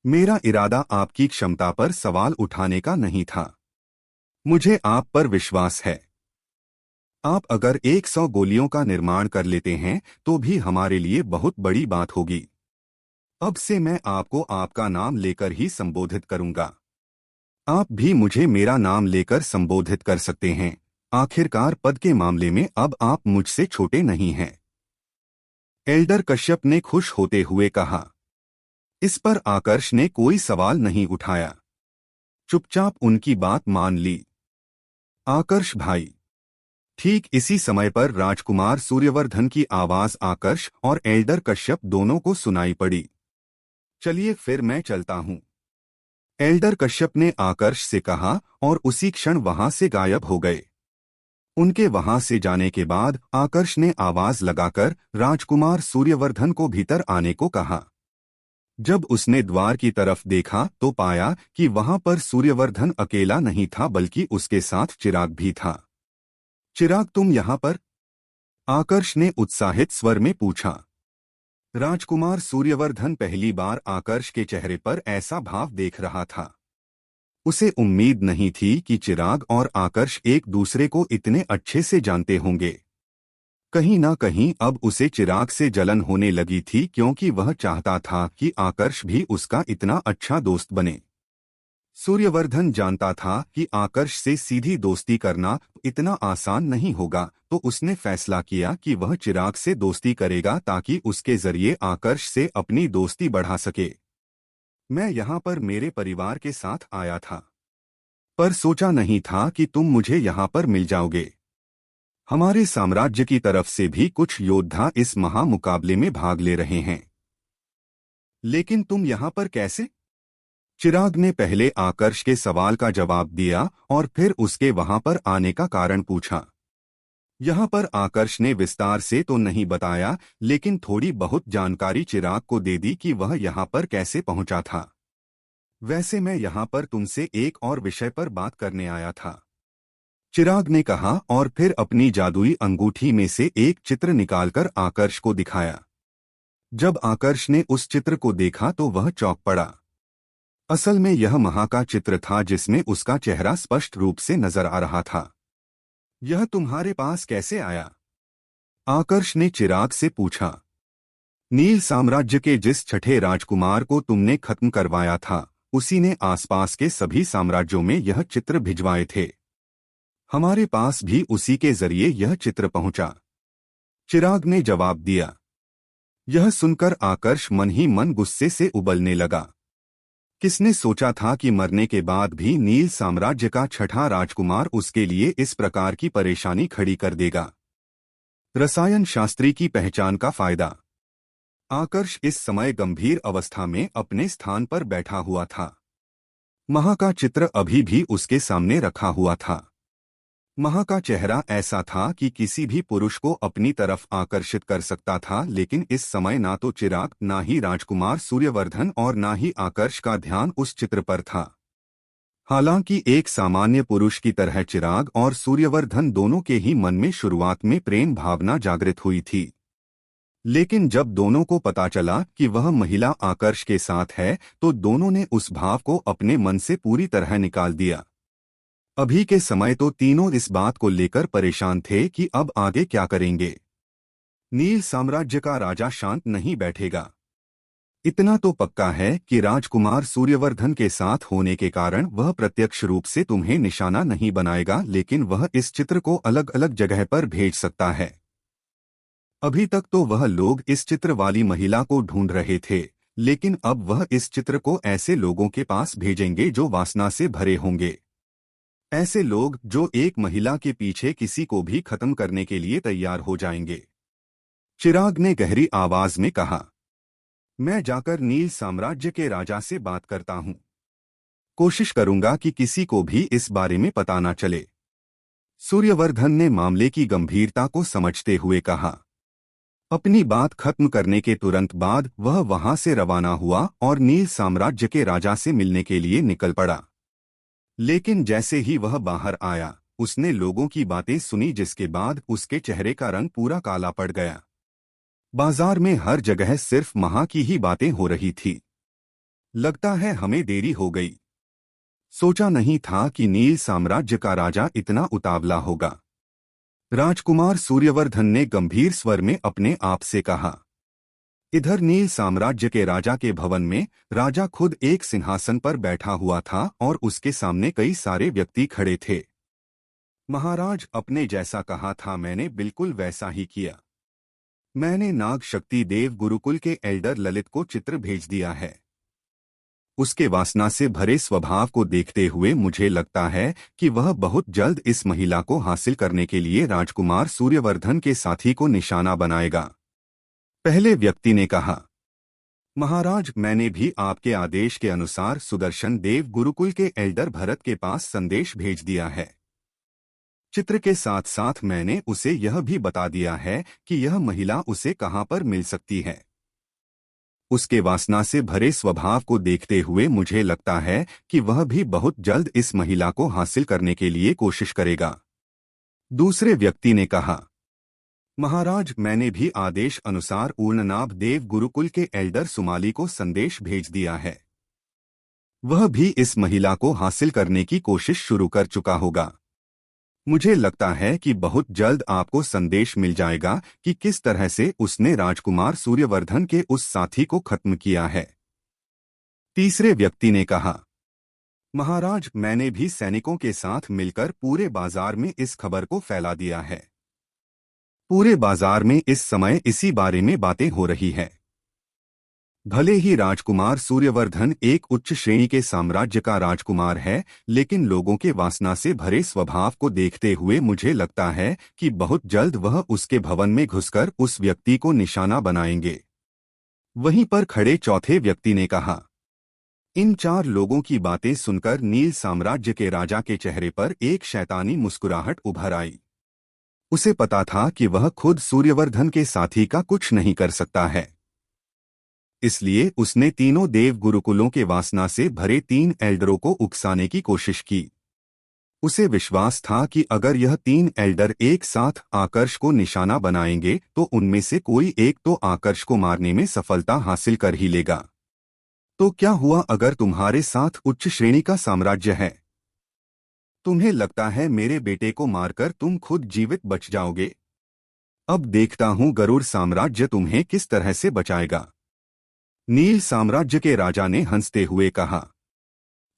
मेरा इरादा आपकी क्षमता पर सवाल उठाने का नहीं था। मुझे आप पर विश्वास है। आप अगर 100 गोलियों का निर्माण कर लेते हैं तो भी हमारे लिए बहुत बड़ी बात होगी। अब से मैं आपको आपका नाम लेकर ही संबोधित करूंगा। आप भी मुझे मेरा नाम लेकर संबोधित कर सकते हैं। आखिरकार पद के मामले में अब आप मुझसे छोटे नहीं हैं। एल्डर कश्यप ने खुश होते हुए कहा। इस पर आकर्ष ने कोई सवाल नहीं उठाया, चुपचाप उनकी बात मान ली। आकर्ष भाई। ठीक इसी समय पर राजकुमार सूर्यवर्धन की आवाज आकर्ष और एल्डर कश्यप दोनों को सुनाई पड़ी। चलिए फिर मैं चलता हूं, एल्डर कश्यप ने आकर्ष से कहा और उसी क्षण वहां से गायब हो गए। उनके वहां से जाने के बाद आकर्ष ने आवाज लगाकर राजकुमार सूर्यवर्धन को भीतर आने को कहा। जब उसने द्वार की तरफ देखा तो पाया कि वहां पर सूर्यवर्धन अकेला नहीं था, बल्कि उसके साथ चिराग भी था। चिराग, तुम यहां पर? आकर्ष ने उत्साहित स्वर में पूछा। राजकुमार सूर्यवर्धन पहली बार आकर्ष के चेहरे पर ऐसा भाव देख रहा था। उसे उम्मीद नहीं थी कि चिराग और आकर्ष एक दूसरे को इतने अच्छे से जानते होंगे। कहीं ना कहीं अब उसे चिराग से जलन होने लगी थी, क्योंकि वह चाहता था कि आकर्ष भी उसका इतना अच्छा दोस्त बने। सूर्यवर्धन जानता था कि आकर्ष से सीधी दोस्ती करना इतना आसान नहीं होगा, तो उसने फैसला किया कि वह चिराग से दोस्ती करेगा ताकि उसके जरिए आकर्ष से अपनी दोस्ती बढ़ा सके। मैं यहाँ पर मेरे परिवार के साथ आया था, पर सोचा नहीं था कि तुम मुझे यहाँ पर मिल जाओगे। हमारे साम्राज्य की तरफ से भी कुछ योद्धा इस महामुकाबले में भाग ले रहे हैं। लेकिन तुम यहाँ पर कैसे? चिराग ने पहले आकर्ष के सवाल का जवाब दिया और फिर उसके वहां पर आने का कारण पूछा। यहाँ पर आकर्ष ने विस्तार से तो नहीं बताया, लेकिन थोड़ी बहुत जानकारी चिराग को दे दी कि वह यहाँ पर कैसे पहुंचा था। वैसे मैं यहाँ पर तुमसे एक और विषय पर बात करने आया था, चिराग ने कहा और फिर अपनी जादुई अंगूठी में से एक चित्र निकालकर आकर्ष को दिखाया। जब आकर्ष ने उस चित्र को देखा तो वह चौंक पड़ा। असल में यह महा का चित्र था जिसमें उसका चेहरा स्पष्ट रूप से नजर आ रहा था। यह तुम्हारे पास कैसे आया? आकर्ष ने चिराग से पूछा। नील साम्राज्य के जिस छठे राजकुमार को तुमने खत्म करवाया था, उसी ने आसपास के सभी साम्राज्यों में यह चित्र भिजवाए थे। हमारे पास भी उसी के जरिए यह चित्र पहुंचा, चिराग ने जवाब दिया। यह सुनकर आकर्ष मन ही मन गुस्से से उबलने लगा। किसने सोचा था कि मरने के बाद भी नील साम्राज्य का छठा राजकुमार उसके लिए इस प्रकार की परेशानी खड़ी कर देगा। रसायन शास्त्री की पहचान का फायदा। आकर्ष इस समय गंभीर अवस्था में अपने स्थान पर बैठा हुआ था। महा का चित्र अभी भी उसके सामने रखा हुआ था। महा का चेहरा ऐसा था कि किसी भी पुरुष को अपनी तरफ आकर्षित कर सकता था, लेकिन इस समय ना तो चिराग, ना ही राजकुमार सूर्यवर्धन और ना ही आकर्ष का ध्यान उस चित्र पर था। हालांकि एक सामान्य पुरुष की तरह चिराग और सूर्यवर्धन दोनों के ही मन में शुरुआत में प्रेम भावना जागृत हुई थी, लेकिन जब दोनों को पता चला कि वह महिला आकर्ष के साथ है तो दोनों ने उस भाव को अपने मन से पूरी तरह निकाल दिया। अभी के समय तो तीनों इस बात को लेकर परेशान थे कि अब आगे क्या करेंगे। नील साम्राज्य का राजा शांत नहीं बैठेगा। इतना तो पक्का है कि राजकुमार सूर्यवर्धन के साथ होने के कारण वह प्रत्यक्ष रूप से तुम्हें निशाना नहीं बनाएगा, लेकिन वह इस चित्र को अलग अलग जगह पर भेज सकता है। अभी तक तो वह लोग इस चित्र वाली महिला को ढूंढ रहे थे, लेकिन अब वह इस चित्र को ऐसे लोगों के पास भेजेंगे जो वासना से भरे होंगे। ऐसे लोग जो एक महिला के पीछे किसी को भी खत्म करने के लिए तैयार हो जाएंगे। चिराग ने गहरी आवाज में कहा। मैं जाकर नील साम्राज्य के राजा से बात करता हूं। कोशिश करूंगा कि किसी को भी इस बारे में पता न चले। सूर्यवर्धन ने मामले की गंभीरता को समझते हुए कहा। अपनी बात खत्म करने के तुरंत बाद वह वहां से रवाना हुआ और नील साम्राज्य के राजा से मिलने के लिए निकल पड़ा। लेकिन जैसे ही वह बाहर आया, उसने लोगों की बातें सुनी, जिसके बाद उसके चेहरे का रंग पूरा काला पड़ गया। बाजार में हर जगह सिर्फ महा की ही बातें हो रही थी। लगता है हमें देरी हो गई। सोचा नहीं था कि नील साम्राज्य का राजा इतना उतावला होगा। राजकुमार सूर्यवर्धन ने गंभीर स्वर में अपने आप से कहा। इधर नील साम्राज्य के राजा के भवन में राजा खुद एक सिंहासन पर बैठा हुआ था और उसके सामने कई सारे व्यक्ति खड़े थे। महाराज, अपने जैसा कहा था मैंने बिल्कुल वैसा ही किया। मैंने नाग शक्ति देव गुरुकुल के एल्डर ललित को चित्र भेज दिया है। उसके वासना से भरे स्वभाव को देखते हुए मुझे लगता है कि वह बहुत जल्द इस महिला को हासिल करने के लिए राजकुमार सूर्यवर्धन के साथी को निशाना बनाएगा। पहले व्यक्ति ने कहा। महाराज, मैंने भी आपके आदेश के अनुसार सुदर्शन देव गुरुकुल के एल्डर भरत के पास संदेश भेज दिया है। चित्र के साथ साथ मैंने उसे यह भी बता दिया है कि यह महिला उसे कहां पर मिल सकती है। उसके वासना से भरे स्वभाव को देखते हुए मुझे लगता है कि वह भी बहुत जल्द इस महिला को हासिल करने के लिए कोशिश करेगा। दूसरे व्यक्ति ने कहा। महाराज, मैंने भी आदेश अनुसार ऊर्णनाभ देव गुरुकुल के एल्डर सुमाली को संदेश भेज दिया है। वह भी इस महिला को हासिल करने की कोशिश शुरू कर चुका होगा। मुझे लगता है कि बहुत जल्द आपको संदेश मिल जाएगा कि किस तरह से उसने राजकुमार सूर्यवर्धन के उस साथी को खत्म किया है। तीसरे व्यक्ति ने कहा। महाराज, मैंने भी सैनिकों के साथ मिलकर पूरे बाजार में इस खबर को फैला दिया है। पूरे बाजार में इस समय इसी बारे में बातें हो रही है। भले ही राजकुमार सूर्यवर्धन एक उच्च श्रेणी के साम्राज्य का राजकुमार है, लेकिन लोगों के वासना से भरे स्वभाव को देखते हुए मुझे लगता है कि बहुत जल्द वह उसके भवन में घुसकर उस व्यक्ति को निशाना बनाएंगे। वहीं पर खड़े चौथे व्यक्ति ने कहा। इन चार लोगों की बातें सुनकर नील साम्राज्य के राजा के चेहरे पर एक शैतानी मुस्कुराहट उभर आई। उसे पता था कि वह खुद सूर्यवर्धन के साथी का कुछ नहीं कर सकता है। इसलिए उसने तीनों देव गुरुकुलों के वासना से भरे 3 एल्डरों को उकसाने की कोशिश की। उसे विश्वास था कि अगर यह 3 एल्डर एक साथ आकर्ष को निशाना बनाएंगे तो उनमें से कोई एक तो आकर्ष को मारने में सफलता हासिल कर ही लेगा। तो क्या हुआ अगर तुम्हारे साथ उच्च श्रेणी का साम्राज्य है? तुम्हें लगता है मेरे बेटे को मारकर तुम खुद जीवित बच जाओगे? अब देखता हूं गरुड़ साम्राज्य तुम्हें किस तरह से बचाएगा। नील साम्राज्य के राजा ने हंसते हुए कहा।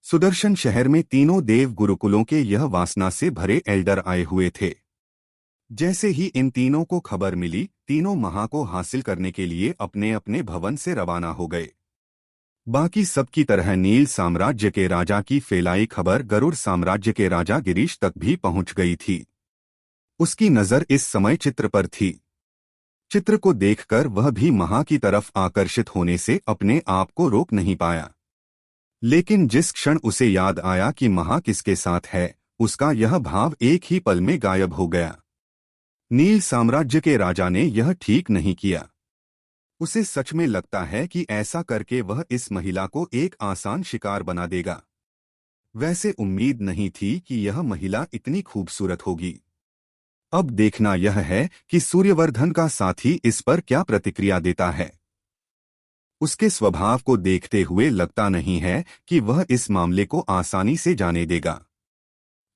सुदर्शन शहर में तीनों देव गुरुकुलों के यह वासना से भरे एल्डर आए हुए थे। जैसे ही इन तीनों को खबर मिली, तीनों महा को हासिल करने के लिए अपने अपने भवन से रवाना हो गए। बाकी सबकी तरह नील साम्राज्य के राजा की फैलाई खबर गरुड़ साम्राज्य के राजा गिरीश तक भी पहुंच गई थी। उसकी नजर इस समय चित्र पर थी। चित्र को देखकर वह भी महा की तरफ आकर्षित होने से अपने आप को रोक नहीं पाया। लेकिन जिस क्षण उसे याद आया कि महा किसके साथ है, उसका यह भाव एक ही पल में गायब हो गया। नील साम्राज्य के राजा ने यह ठीक नहीं किया। उसे सच में लगता है कि ऐसा करके वह इस महिला को एक आसान शिकार बना देगा। वैसे उम्मीद नहीं थी कि यह महिला इतनी खूबसूरत होगी। अब देखना यह है कि सूर्यवर्धन का साथी इस पर क्या प्रतिक्रिया देता है। उसके स्वभाव को देखते हुए लगता नहीं है कि वह इस मामले को आसानी से जाने देगा।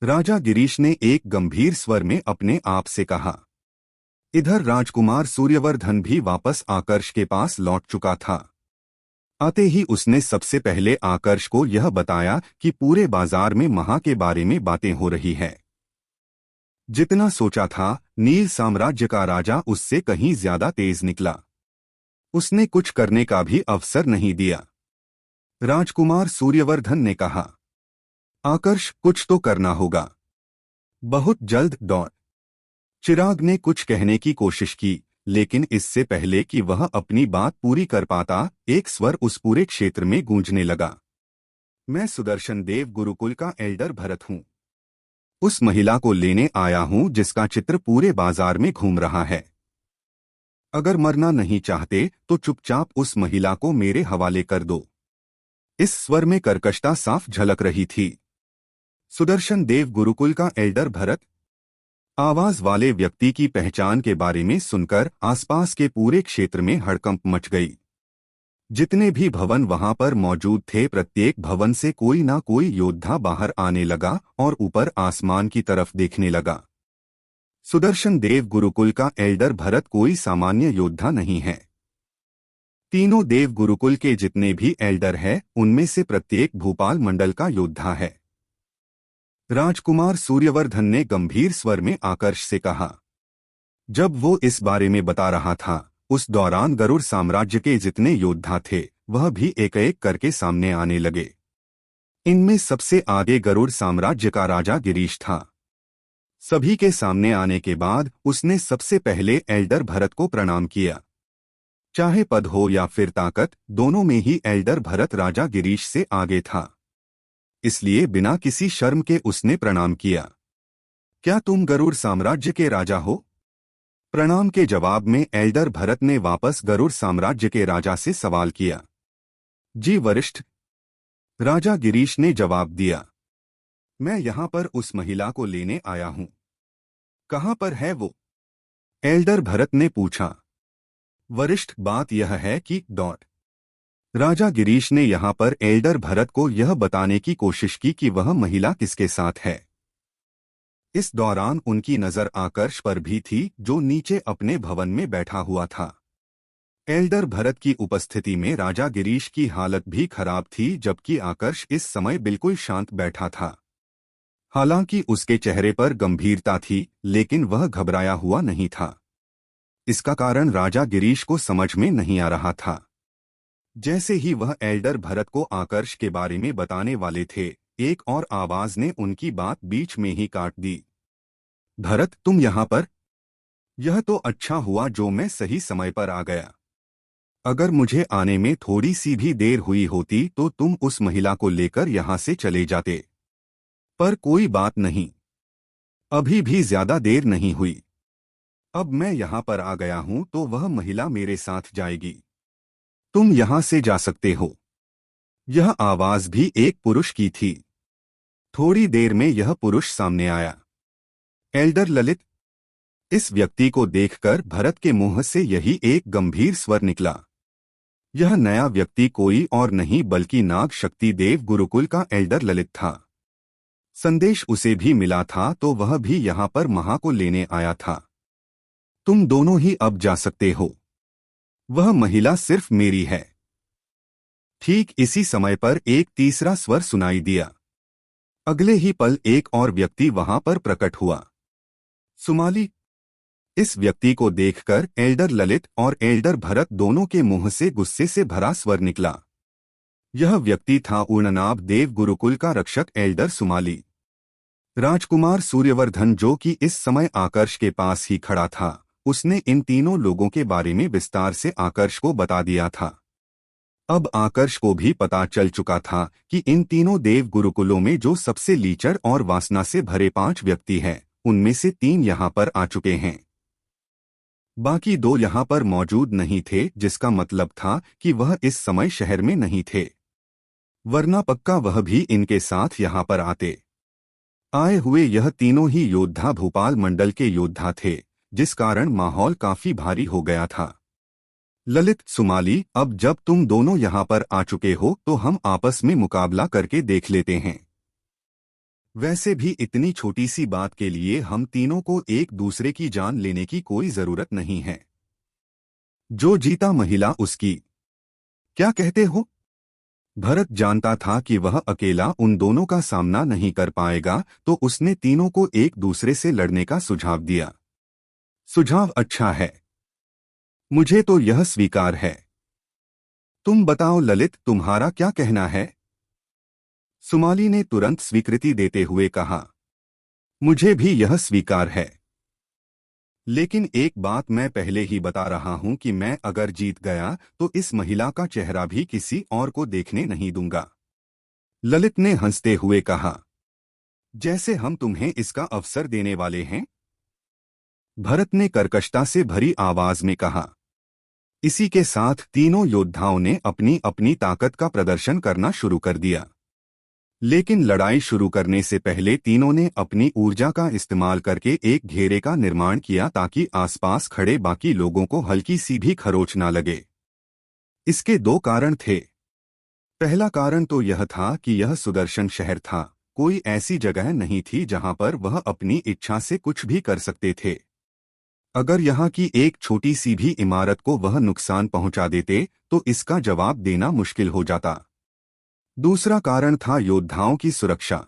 राजा गिरीश ने एक गंभीर स्वर में अपने आप से कहा। इधर राजकुमार सूर्यवर्धन भी वापस आकर्ष के पास लौट चुका था। आते ही उसने सबसे पहले आकर्ष को यह बताया कि पूरे बाजार में महा के बारे में बातें हो रही है। जितना सोचा था, नील साम्राज्य का राजा उससे कहीं ज्यादा तेज निकला। उसने कुछ करने का भी अवसर नहीं दिया। राजकुमार सूर्यवर्धन ने कहा, आकर्ष, कुछ तो करना होगा। बहुत जल्द दौड़। चिराग ने कुछ कहने की कोशिश की, लेकिन इससे पहले कि वह अपनी बात पूरी कर पाता, एक स्वर उस पूरे क्षेत्र में गूंजने लगा। मैं सुदर्शन देव गुरुकुल का एल्डर भरत हूँ। उस महिला को लेने आया हूँ जिसका चित्र पूरे बाजार में घूम रहा है। अगर मरना नहीं चाहते तो चुपचाप उस महिला को मेरे हवाले कर दो। इस स्वर में कर्कशता साफ झलक रही थी। सुदर्शन देव गुरुकुल का एल्डर भरत। आवाज वाले व्यक्ति की पहचान के बारे में सुनकर आसपास के पूरे क्षेत्र में हड़कंप मच गई। जितने भी भवन वहां पर मौजूद थे, प्रत्येक भवन से कोई ना कोई योद्धा बाहर आने लगा और ऊपर आसमान की तरफ देखने लगा। सुदर्शन देव गुरुकुल का एल्डर भरत कोई सामान्य योद्धा नहीं है। तीनों देव गुरुकुल के जितने भी एल्डर हैं, उनमें से प्रत्येक भूपाल मंडल का योद्धा है। राजकुमार सूर्यवर्धन ने गंभीर स्वर में आकर्ष से कहा। जब वो इस बारे में बता रहा था, उस दौरान गरुड़ साम्राज्य के जितने योद्धा थे, वह भी एक एक करके सामने आने लगे। इनमें सबसे आगे गरुड़ साम्राज्य का राजा गिरीश था। सभी के सामने आने के बाद उसने सबसे पहले एल्डर भरत को प्रणाम किया। चाहे पद हो या फिर ताकत, दोनों में ही एल्डर भरत राजा गिरीश से आगे था। इसलिए बिना किसी शर्म के उसने प्रणाम किया। क्या तुम गरुड़ साम्राज्य के राजा हो? प्रणाम के जवाब में एल्डर भरत ने वापस गरुड़ साम्राज्य के राजा से सवाल किया। जी वरिष्ठ, राजा गिरीश ने जवाब दिया। मैं यहां पर उस महिला को लेने आया हूं। कहां पर है वो? एल्डर भरत ने पूछा। वरिष्ठ, बात यह है कि राजा गिरीश ने यहां पर एल्डर भरत को यह बताने की कोशिश की कि वह महिला किसके साथ है। इस दौरान उनकी नजर आकर्ष पर भी थी, जो नीचे अपने भवन में बैठा हुआ था। एल्डर भरत की उपस्थिति में राजा गिरीश की हालत भी खराब थी, जबकि आकर्ष इस समय बिल्कुल शांत बैठा था। हालांकि उसके चेहरे पर गंभीरता थी, लेकिन वह घबराया हुआ नहीं था। इसका कारण राजा गिरीश को समझ में नहीं आ रहा था। जैसे ही वह एल्डर भरत को आकर्ष के बारे में बताने वाले थे, एक और आवाज ने उनकी बात बीच में ही काट दी। भरत, तुम यहां पर? यह तो अच्छा हुआ जो मैं सही समय पर आ गया। अगर मुझे आने में थोड़ी सी भी देर हुई होती तो तुम उस महिला को लेकर यहां से चले जाते। पर कोई बात नहीं, अभी भी ज्यादा देर नहीं हुई। अब मैं यहाँ पर आ गया हूँ तो वह महिला मेरे साथ जाएगी। तुम यहाँ से जा सकते हो। यह आवाज भी एक पुरुष की थी। थोड़ी देर में यह पुरुष सामने आया। एल्डर ललित। इस व्यक्ति को देखकर भरत के मुंह से यही एक गंभीर स्वर निकला। यह नया व्यक्ति कोई और नहीं बल्कि नाग शक्ति देव गुरुकुल का एल्डर ललित था। संदेश उसे भी मिला था तो वह भी यहाँ पर महा को लेने आया था। तुम दोनों ही अब जा सकते हो। वह महिला सिर्फ मेरी है। ठीक इसी समय पर एक तीसरा स्वर सुनाई दिया। अगले ही पल एक और व्यक्ति वहां पर प्रकट हुआ। सुमाली। इस व्यक्ति को देखकर एल्डर ललित और एल्डर भरत दोनों के मुंह से गुस्से से भरा स्वर निकला। यह व्यक्ति था उर्णनाभ देव गुरुकुल का रक्षक एल्डर सुमाली। राजकुमार सूर्यवर्धन, जो कि इस समय आकर्ष के पास ही खड़ा था, उसने इन तीनों लोगों के बारे में विस्तार से आकर्ष को बता दिया था। अब आकर्ष को भी पता चल चुका था कि इन तीनों देव गुरुकुलों में जो सबसे लीचर और वासना से भरे 5 व्यक्ति हैं, उनमें से 3 यहाँ पर आ चुके हैं। बाकी 2 यहाँ पर मौजूद नहीं थे, जिसका मतलब था कि वह इस समय शहर में नहीं थे, वरना पक्का वह भी इनके साथ यहाँ पर आते। आए हुए यह तीनों ही योद्धा भोपाल मंडल के योद्धा थे, जिस कारण माहौल काफी भारी हो गया था। ललित, सुमाली, अब जब तुम दोनों यहाँ पर आ चुके हो तो हम आपस में मुकाबला करके देख लेते हैं। वैसे भी इतनी छोटी सी बात के लिए हम तीनों को एक दूसरे की जान लेने की कोई जरूरत नहीं है। जो जीता महिला उसकी। क्या कहते हो? भरत जानता था कि वह अकेला उन दोनों का सामना नहीं कर पाएगा, तो उसने तीनों को एक दूसरे से लड़ने का सुझाव दिया। सुझाव अच्छा है। मुझे तो यह स्वीकार है। तुम बताओ ललित, तुम्हारा क्या कहना है? सुमाली ने तुरंत स्वीकृति देते हुए कहा। मुझे भी यह स्वीकार है। लेकिन एक बात मैं पहले ही बता रहा हूं कि मैं अगर जीत गया तो इस महिला का चेहरा भी किसी और को देखने नहीं दूंगा। ललित ने हंसते हुए कहा। जैसे हम तुम्हें इसका अवसर देने वाले हैं। भरत ने कर्कशता से भरी आवाज में कहा। इसी के साथ तीनों योद्धाओं ने अपनी अपनी ताकत का प्रदर्शन करना शुरू कर दिया। लेकिन लड़ाई शुरू करने से पहले तीनों ने अपनी ऊर्जा का इस्तेमाल करके एक घेरे का निर्माण किया ताकि आसपास खड़े बाकी लोगों को हल्की सी भी खरोच ना लगे। इसके 2 कारण थे। पहला कारण तो यह था कि यह सुदर्शन शहर था, कोई ऐसी जगह नहीं थी जहां पर वह अपनी इच्छा से कुछ भी कर सकते थे। अगर यहाँ की एक छोटी सी भी इमारत को वह नुकसान पहुंचा देते तो इसका जवाब देना मुश्किल हो जाता। दूसरा कारण था योद्धाओं की सुरक्षा।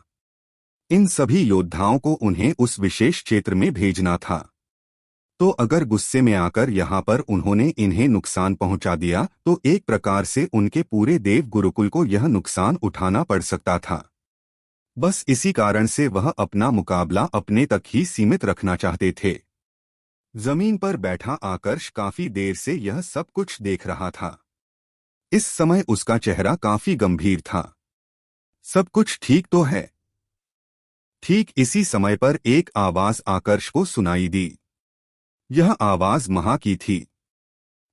इन सभी योद्धाओं को उन्हें उस विशेष क्षेत्र में भेजना था, तो अगर गुस्से में आकर यहाँ पर उन्होंने इन्हें नुकसान पहुंचा दिया तो एक प्रकार से उनके पूरे देव गुरुकुल को यह नुकसान उठाना पड़ सकता था। बस इसी कारण से वह अपना मुकाबला अपने तक ही सीमित रखना चाहते थे। जमीन पर बैठा आकर्ष काफी देर से यह सब कुछ देख रहा था। इस समय उसका चेहरा काफी गंभीर था। सब कुछ ठीक तो है? ठीक इसी समय पर एक आवाज आकर्ष को सुनाई दी। यह आवाज महा की थी।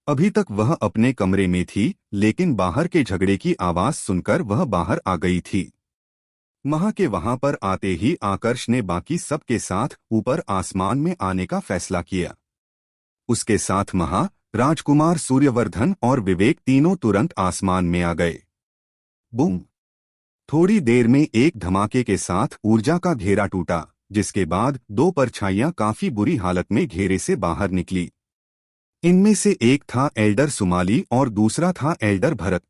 अभी तक वह अपने कमरे में थी, लेकिन बाहर के झगड़े की आवाज सुनकर वह बाहर आ गई थी। महा के वहां पर आते ही आकर्ष ने बाकी सब के साथ ऊपर आसमान में आने का फैसला किया। उसके साथ महा, राजकुमार सूर्यवर्धन और विवेक तीनों तुरंत आसमान में आ गए। बूम! थोड़ी देर में एक धमाके के साथ ऊर्जा का घेरा टूटा, जिसके बाद 2 परछाइयां काफी बुरी हालत में घेरे से बाहर निकली। इनमें से एक था एल्डर सुमाली और दूसरा था एल्डर भरत।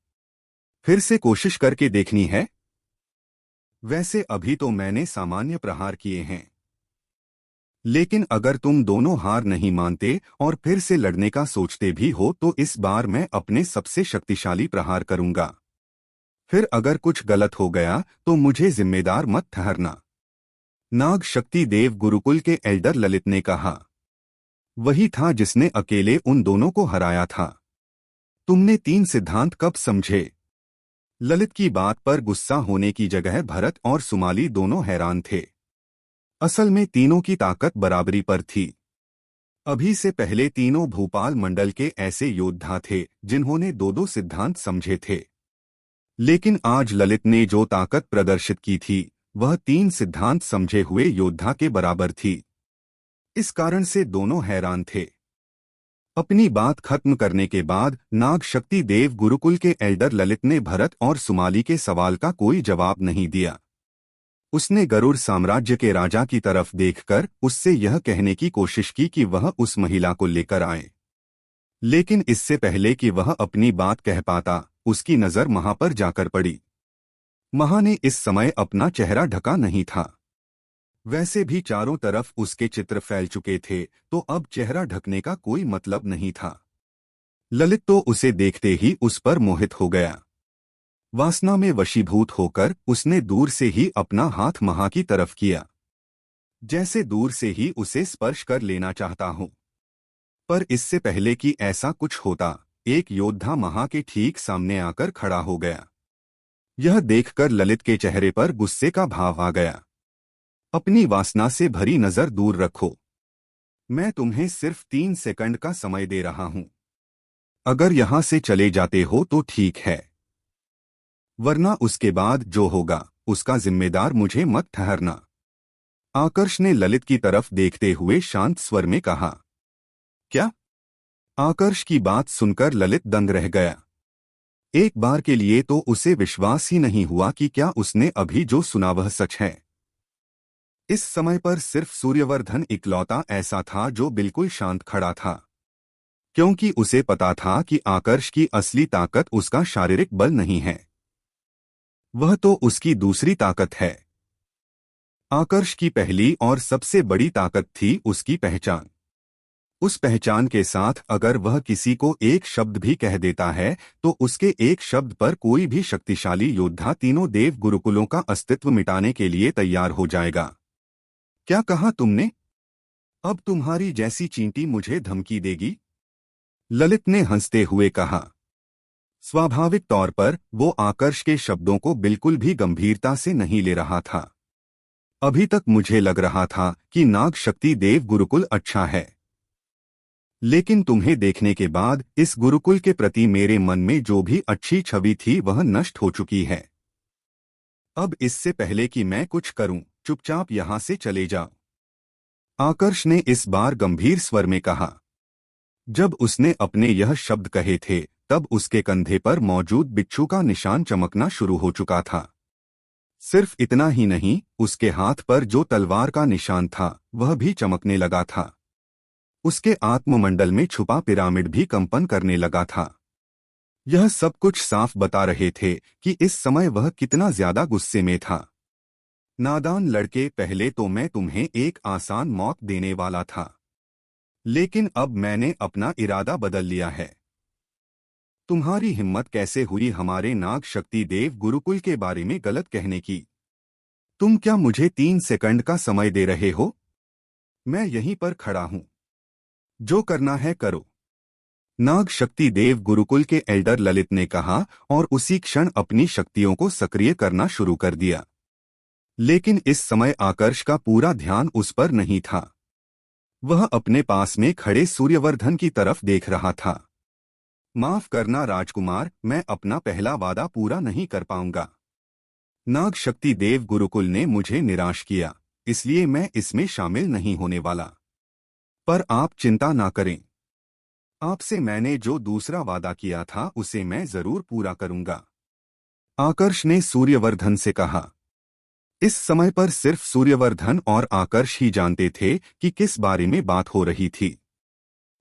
फिर से कोशिश करके देखनी है? वैसे अभी तो मैंने सामान्य प्रहार किए हैं, लेकिन अगर तुम दोनों हार नहीं मानते और फिर से लड़ने का सोचते भी हो तो इस बार मैं अपने सबसे शक्तिशाली प्रहार करूंगा। फिर अगर कुछ गलत हो गया तो मुझे जिम्मेदार मत ठहरना। नाग शक्ति देव गुरुकुल के एल्डर ललित ने कहा। वही था जिसने अकेले उन दोनों को हराया था। तुमने 3 सिद्धांत कब समझे? ललित की बात पर गुस्सा होने की जगह भरत और सुमाली दोनों हैरान थे। असल में तीनों की ताकत बराबरी पर थी। अभी से पहले तीनों भूपाल मंडल के ऐसे योद्धा थे जिन्होंने दो दो सिद्धांत समझे थे, लेकिन आज ललित ने जो ताकत प्रदर्शित की थी वह तीन सिद्धांत समझे हुए योद्धा के बराबर थी। इस कारण से दोनों हैरान थे। अपनी बात खत्म करने के बाद नाग शक्ति देव गुरुकुल के एल्डर ललित ने भरत और सुमाली के सवाल का कोई जवाब नहीं दिया। उसने गरुड़ साम्राज्य के राजा की तरफ देखकर उससे यह कहने की कोशिश की कि वह उस महिला को लेकर आए, लेकिन इससे पहले कि वह अपनी बात कह पाता उसकी नजर महा पर जाकर पड़ी। महा ने इस समय अपना चेहरा ढका नहीं था। वैसे भी चारों तरफ उसके चित्र फैल चुके थे, तो अब चेहरा ढकने का कोई मतलब नहीं था। ललित तो उसे देखते ही उस पर मोहित हो गया। वासना में वशीभूत होकर उसने दूर से ही अपना हाथ महा की तरफ किया, जैसे दूर से ही उसे स्पर्श कर लेना चाहता हूं। पर इससे पहले कि ऐसा कुछ होता, एक योद्धा महा के ठीक सामने आकर खड़ा हो गया। यह देखकर ललित के चेहरे पर गुस्से का भाव आ गया। अपनी वासना से भरी नजर दूर रखो। मैं तुम्हें सिर्फ 3 सेकंड का समय दे रहा हूं। अगर यहां से चले जाते हो तो ठीक है, वरना उसके बाद जो होगा उसका जिम्मेदार मुझे मत ठहरना। आकर्ष ने ललित की तरफ देखते हुए शांत स्वर में कहा। क्या? आकर्ष की बात सुनकर ललित दंग रह गया। एक बार के लिए तो उसे विश्वास ही नहीं हुआ कि क्या उसने अभी जो सुना वह सच है। इस समय पर सिर्फ सूर्यवर्धन इकलौता ऐसा था जो बिल्कुल शांत खड़ा था, क्योंकि उसे पता था कि आकर्ष की असली ताकत उसका शारीरिक बल नहीं है, वह तो उसकी दूसरी ताकत है। आकर्ष की पहली और सबसे बड़ी ताकत थी उसकी पहचान। उस पहचान के साथ अगर वह किसी को एक शब्द भी कह देता है तो उसके एक शब्द पर कोई भी शक्तिशाली योद्धा तीनों देव गुरुकुलों का अस्तित्व मिटाने के लिए तैयार हो जाएगा। क्या कहा तुमने? अब तुम्हारी जैसी चींटी मुझे धमकी देगी? ललित ने हंसते हुए कहा। स्वाभाविक तौर पर वो आकर्ष के शब्दों को बिल्कुल भी गंभीरता से नहीं ले रहा था। अभी तक मुझे लग रहा था कि नाग शक्ति देव गुरुकुल अच्छा है, लेकिन तुम्हें देखने के बाद इस गुरुकुल के प्रति मेरे मन में जो भी अच्छी छवि थी वह नष्ट हो चुकी है। अब इससे पहले कि मैं कुछ करूं, चुपचाप यहां से चले जाओ। आकर्ष ने इस बार गंभीर स्वर में कहा। जब उसने अपने यह शब्द कहे थे तब उसके कंधे पर मौजूद बिच्छू का निशान चमकना शुरू हो चुका था। सिर्फ इतना ही नहीं, उसके हाथ पर जो तलवार का निशान था वह भी चमकने लगा था। उसके आत्ममंडल में छुपा पिरामिड भी कंपन करने लगा था। यह सब कुछ साफ बता रहे थे कि इस समय वह कितना ज्यादा गुस्से में था। नादान लड़के, पहले तो मैं तुम्हें एक आसान मौत देने वाला था, लेकिन अब मैंने अपना इरादा बदल लिया है। तुम्हारी हिम्मत कैसे हुई हमारे नाग शक्ति देव गुरुकुल के बारे में गलत कहने की? तुम क्या मुझे 3 सेकंड का समय दे रहे हो? मैं यहीं पर खड़ा हूं, जो करना है करो। नाग शक्ति देव गुरुकुल के एल्डर ललित ने कहा और उसी क्षण अपनी शक्तियों को सक्रिय करना शुरू कर दिया। लेकिन इस समय आकर्ष का पूरा ध्यान उस पर नहीं था। वह अपने पास में खड़े सूर्यवर्धन की तरफ देख रहा था। माफ करना राजकुमार, मैं अपना पहला वादा पूरा नहीं कर पाऊंगा। नाग शक्ति देव गुरुकुल ने मुझे निराश किया, इसलिए मैं इसमें शामिल नहीं होने वाला। पर आप चिंता ना करें, आपसे मैंने जो दूसरा वादा किया था उसे मैं जरूर पूरा करूंगा। आकर्ष ने सूर्यवर्धन से कहा। इस समय पर सिर्फ सूर्यवर्धन और आकर्ष ही जानते थे कि किस बारे में बात हो रही थी।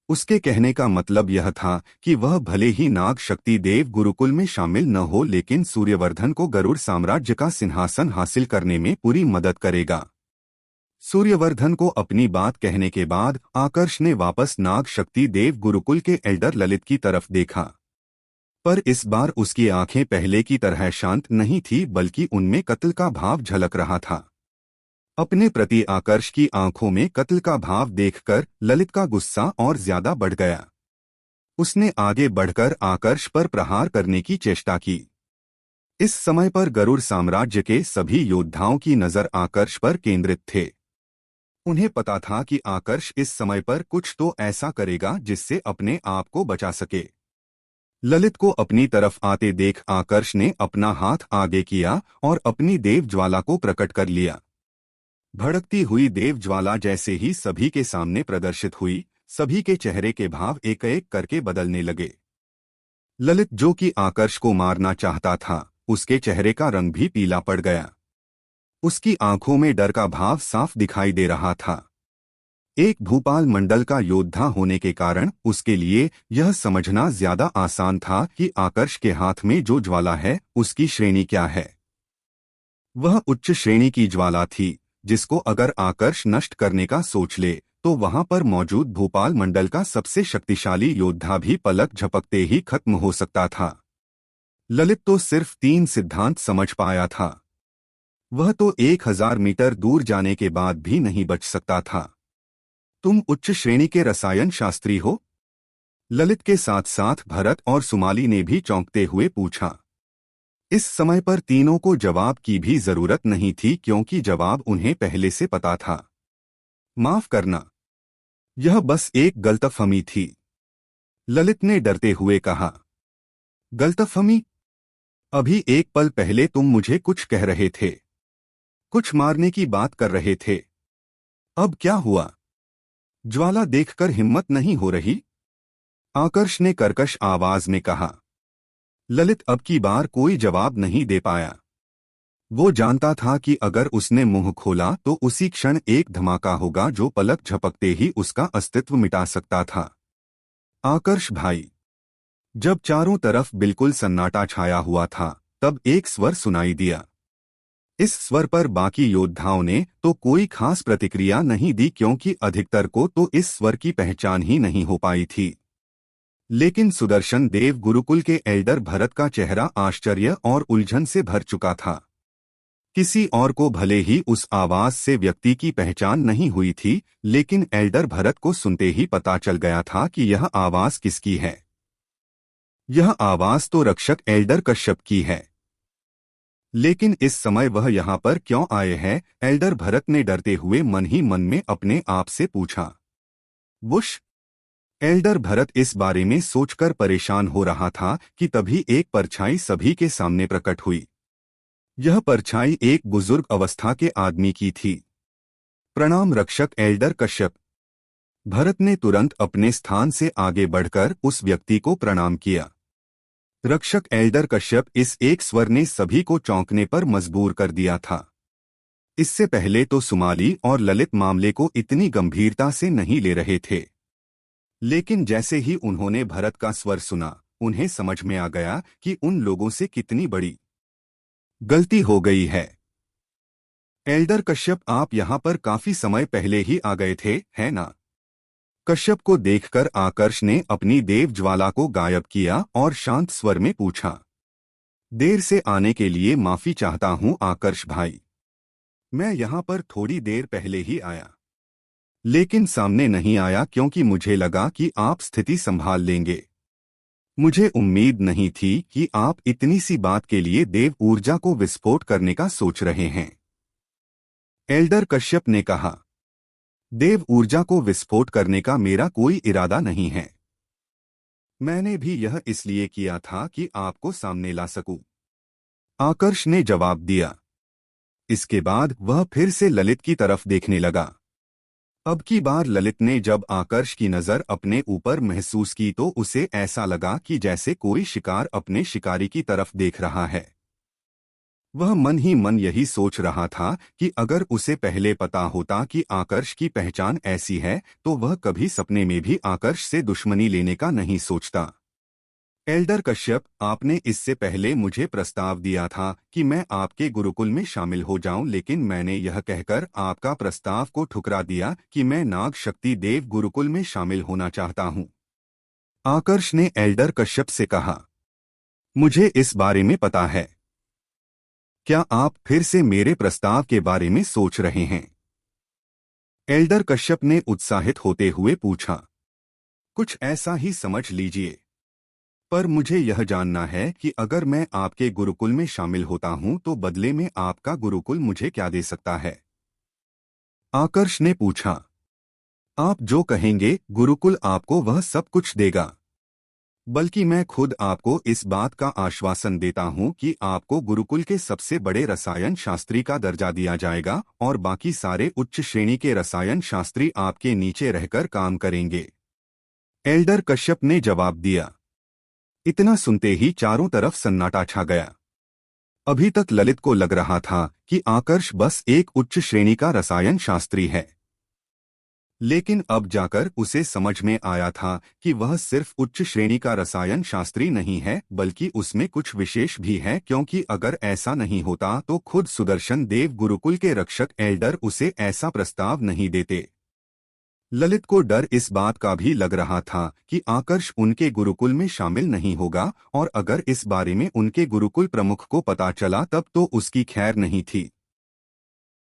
उसके कहने का मतलब यह था कि वह भले ही नाग शक्ति देव गुरुकुल में शामिल न हो, लेकिन सूर्यवर्धन को गरुड़ साम्राज्य का सिंहासन हासिल करने में पूरी मदद करेगा। सूर्यवर्धन को अपनी बात कहने के बाद आकर्ष ने वापस नाग शक्ति देव गुरुकुल के एल्डर ललित की तरफ देखा, पर इस बार उसकी आंखें पहले की तरह शांत नहीं थी, बल्कि उनमें कत्ल का भाव झलक रहा था। अपने प्रति आकर्ष की आंखों में कत्ल का भाव देखकर ललित का गुस्सा और ज्यादा बढ़ गया। उसने आगे बढ़कर आकर्ष पर प्रहार करने की चेष्टा की। इस समय पर गरुड़ साम्राज्य के सभी योद्धाओं की नजर आकर्ष पर केंद्रित थे। उन्हें पता था कि आकर्ष इस समय पर कुछ तो ऐसा करेगा जिससे अपने आप को बचा सके। ललित को अपनी तरफ आते देख आकर्ष ने अपना हाथ आगे किया और अपनी देव ज्वाला को प्रकट कर लिया। भड़कती हुई देव ज्वाला जैसे ही सभी के सामने प्रदर्शित हुई, सभी के चेहरे के भाव एक एक करके बदलने लगे। ललित जो कि आकर्ष को मारना चाहता था, उसके चेहरे का रंग भी पीला पड़ गया। उसकी आंखों में डर का भाव साफ दिखाई दे रहा था। एक भूपाल मंडल का योद्धा होने के कारण उसके लिए यह समझना ज्यादा आसान था कि आकर्ष के हाथ में जो ज्वाला है उसकी श्रेणी क्या है। वह उच्च श्रेणी की ज्वाला थी, जिसको अगर आकर्ष नष्ट करने का सोच ले तो वहां पर मौजूद भूपाल मंडल का सबसे शक्तिशाली योद्धा भी पलक झपकते ही खत्म हो सकता था। ललित तो सिर्फ 3 सिद्धांत समझ पाया था। वह तो 1000 मीटर दूर जाने के बाद भी नहीं बच सकता था। तुम उच्च श्रेणी के रसायन शास्त्री हो? ललित के साथ साथ भरत और सुमाली ने भी चौंकते हुए पूछा। इस समय पर तीनों को जवाब की भी जरूरत नहीं थी, क्योंकि जवाब उन्हें पहले से पता था। माफ करना, यह बस एक गलतफहमी थी, ललित ने डरते हुए कहा। गलतफहमी? अभी एक पल पहले तुम मुझे कुछ कह रहे थे, कुछ मारने की बात कर रहे थे। अब क्या हुआ? ज्वाला देखकर हिम्मत नहीं हो रही? आकर्ष ने कर्कश आवाज में कहा। ललित अब की बार कोई जवाब नहीं दे पाया। वो जानता था कि अगर उसने मुंह खोला तो उसी क्षण एक धमाका होगा जो पलक झपकते ही उसका अस्तित्व मिटा सकता था। आकर्ष भाई। जब चारों तरफ बिल्कुल सन्नाटा छाया हुआ था, तब एक स्वर सुनाई दिया। इस स्वर पर बाकी योद्धाओं ने तो कोई खास प्रतिक्रिया नहीं दी, क्योंकि अधिकतर को तो इस स्वर की पहचान ही नहीं हो पाई थी। लेकिन सुदर्शन देव गुरुकुल के एल्डर भरत का चेहरा आश्चर्य और उलझन से भर चुका था। किसी और को भले ही उस आवाज से व्यक्ति की पहचान नहीं हुई थी, लेकिन एल्डर भरत को सुनते ही पता चल गया था कि यह आवाज किसकी है। यह आवाज तो रक्षक एल्डर कश्यप की है। लेकिन इस समय वह यहाँ पर क्यों आए हैं? एल्डर भरत ने डरते हुए मन ही मन में अपने आप से पूछा। वुश! एल्डर भरत इस बारे में सोचकर परेशान हो रहा था कि तभी एक परछाई सभी के सामने प्रकट हुई। यह परछाई एक बुजुर्ग अवस्था के आदमी की थी। प्रणाम रक्षक एल्डर कश्यप। भरत ने तुरंत अपने स्थान से आगे बढ़कर उस व्यक्ति को प्रणाम किया। रक्षक एल्डर कश्यप, इस एक स्वर ने सभी को चौंकने पर मजबूर कर दिया था। इससे पहले तो सुमाली और ललित मामले को इतनी गंभीरता से नहीं ले रहे थे, लेकिन जैसे ही उन्होंने भरत का स्वर सुना, उन्हें समझ में आ गया कि उन लोगों से कितनी बड़ी गलती हो गई है। एल्डर कश्यप, आप यहाँ पर काफी समय पहले ही आ गए थे, है ना? कश्यप को देखकर आकर्ष ने अपनी देव ज्वाला को गायब किया और शांत स्वर में पूछा। देर से आने के लिए माफी चाहता हूँ आकर्ष भाई। मैं यहाँ पर थोड़ी देर पहले ही आया, लेकिन सामने नहीं आया क्योंकि मुझे लगा कि आप स्थिति संभाल लेंगे। मुझे उम्मीद नहीं थी कि आप इतनी सी बात के लिए देव ऊर्जा को विस्फोट करने का सोच रहे हैं। एल्डर कश्यप ने कहा। देव ऊर्जा को विस्फोट करने का मेरा कोई इरादा नहीं है। मैंने भी यह इसलिए किया था कि आपको सामने ला सकूं, आकर्ष ने जवाब दिया। इसके बाद वह फिर से ललित की तरफ देखने लगा। अब की बार ललित ने जब आकर्ष की नजर अपने ऊपर महसूस की तो उसे ऐसा लगा कि जैसे कोई शिकार अपने शिकारी की तरफ देख रहा है। वह मन ही मन यही सोच रहा था कि अगर उसे पहले पता होता कि आकर्ष की पहचान ऐसी है तो वह कभी सपने में भी आकर्ष से दुश्मनी लेने का नहीं सोचता। एल्डर कश्यप, आपने इससे पहले मुझे प्रस्ताव दिया था कि मैं आपके गुरुकुल में शामिल हो जाऊं, लेकिन मैंने यह कहकर आपका प्रस्ताव को ठुकरा दिया कि मैं नाग शक्ति देव गुरुकुल में शामिल होना चाहता हूं। आकर्ष ने एल्डर कश्यप से कहा। मुझे इस बारे में पता है। क्या आप फिर से मेरे प्रस्ताव के बारे में सोच रहे हैं? एल्डर कश्यप ने उत्साहित होते हुए पूछा। कुछ ऐसा ही समझ लीजिए, पर मुझे यह जानना है कि अगर मैं आपके गुरुकुल में शामिल होता हूं तो बदले में आपका गुरुकुल मुझे क्या दे सकता है? आकर्ष ने पूछा। आप जो कहेंगे गुरुकुल आपको वह सब कुछ देगा। बल्कि मैं खुद आपको इस बात का आश्वासन देता हूं कि आपको गुरुकुल के सबसे बड़े रसायन शास्त्री का दर्जा दिया जाएगा और बाकी सारे उच्च श्रेणी के रसायन शास्त्री आपके नीचे रहकर काम करेंगे। एल्डर कश्यप ने जवाब दिया। इतना सुनते ही चारों तरफ सन्नाटा छा गया। अभी तक ललित को लग रहा था कि आकर्ष बस एक उच्च श्रेणी का रसायन शास्त्री है, लेकिन अब जाकर उसे समझ में आया था कि वह सिर्फ उच्च श्रेणी का रसायन शास्त्री नहीं है, बल्कि उसमें कुछ विशेष भी है, क्योंकि अगर ऐसा नहीं होता तो खुद सुदर्शन देव गुरुकुल के रक्षक एल्डर उसे ऐसा प्रस्ताव नहीं देते। ललित को डर इस बात का भी लग रहा था कि आकर्ष उनके गुरुकुल में शामिल नहीं होगा, और अगर इस बारे में उनके गुरुकुल प्रमुख को पता चला तब तो उसकी खैर नहीं थी।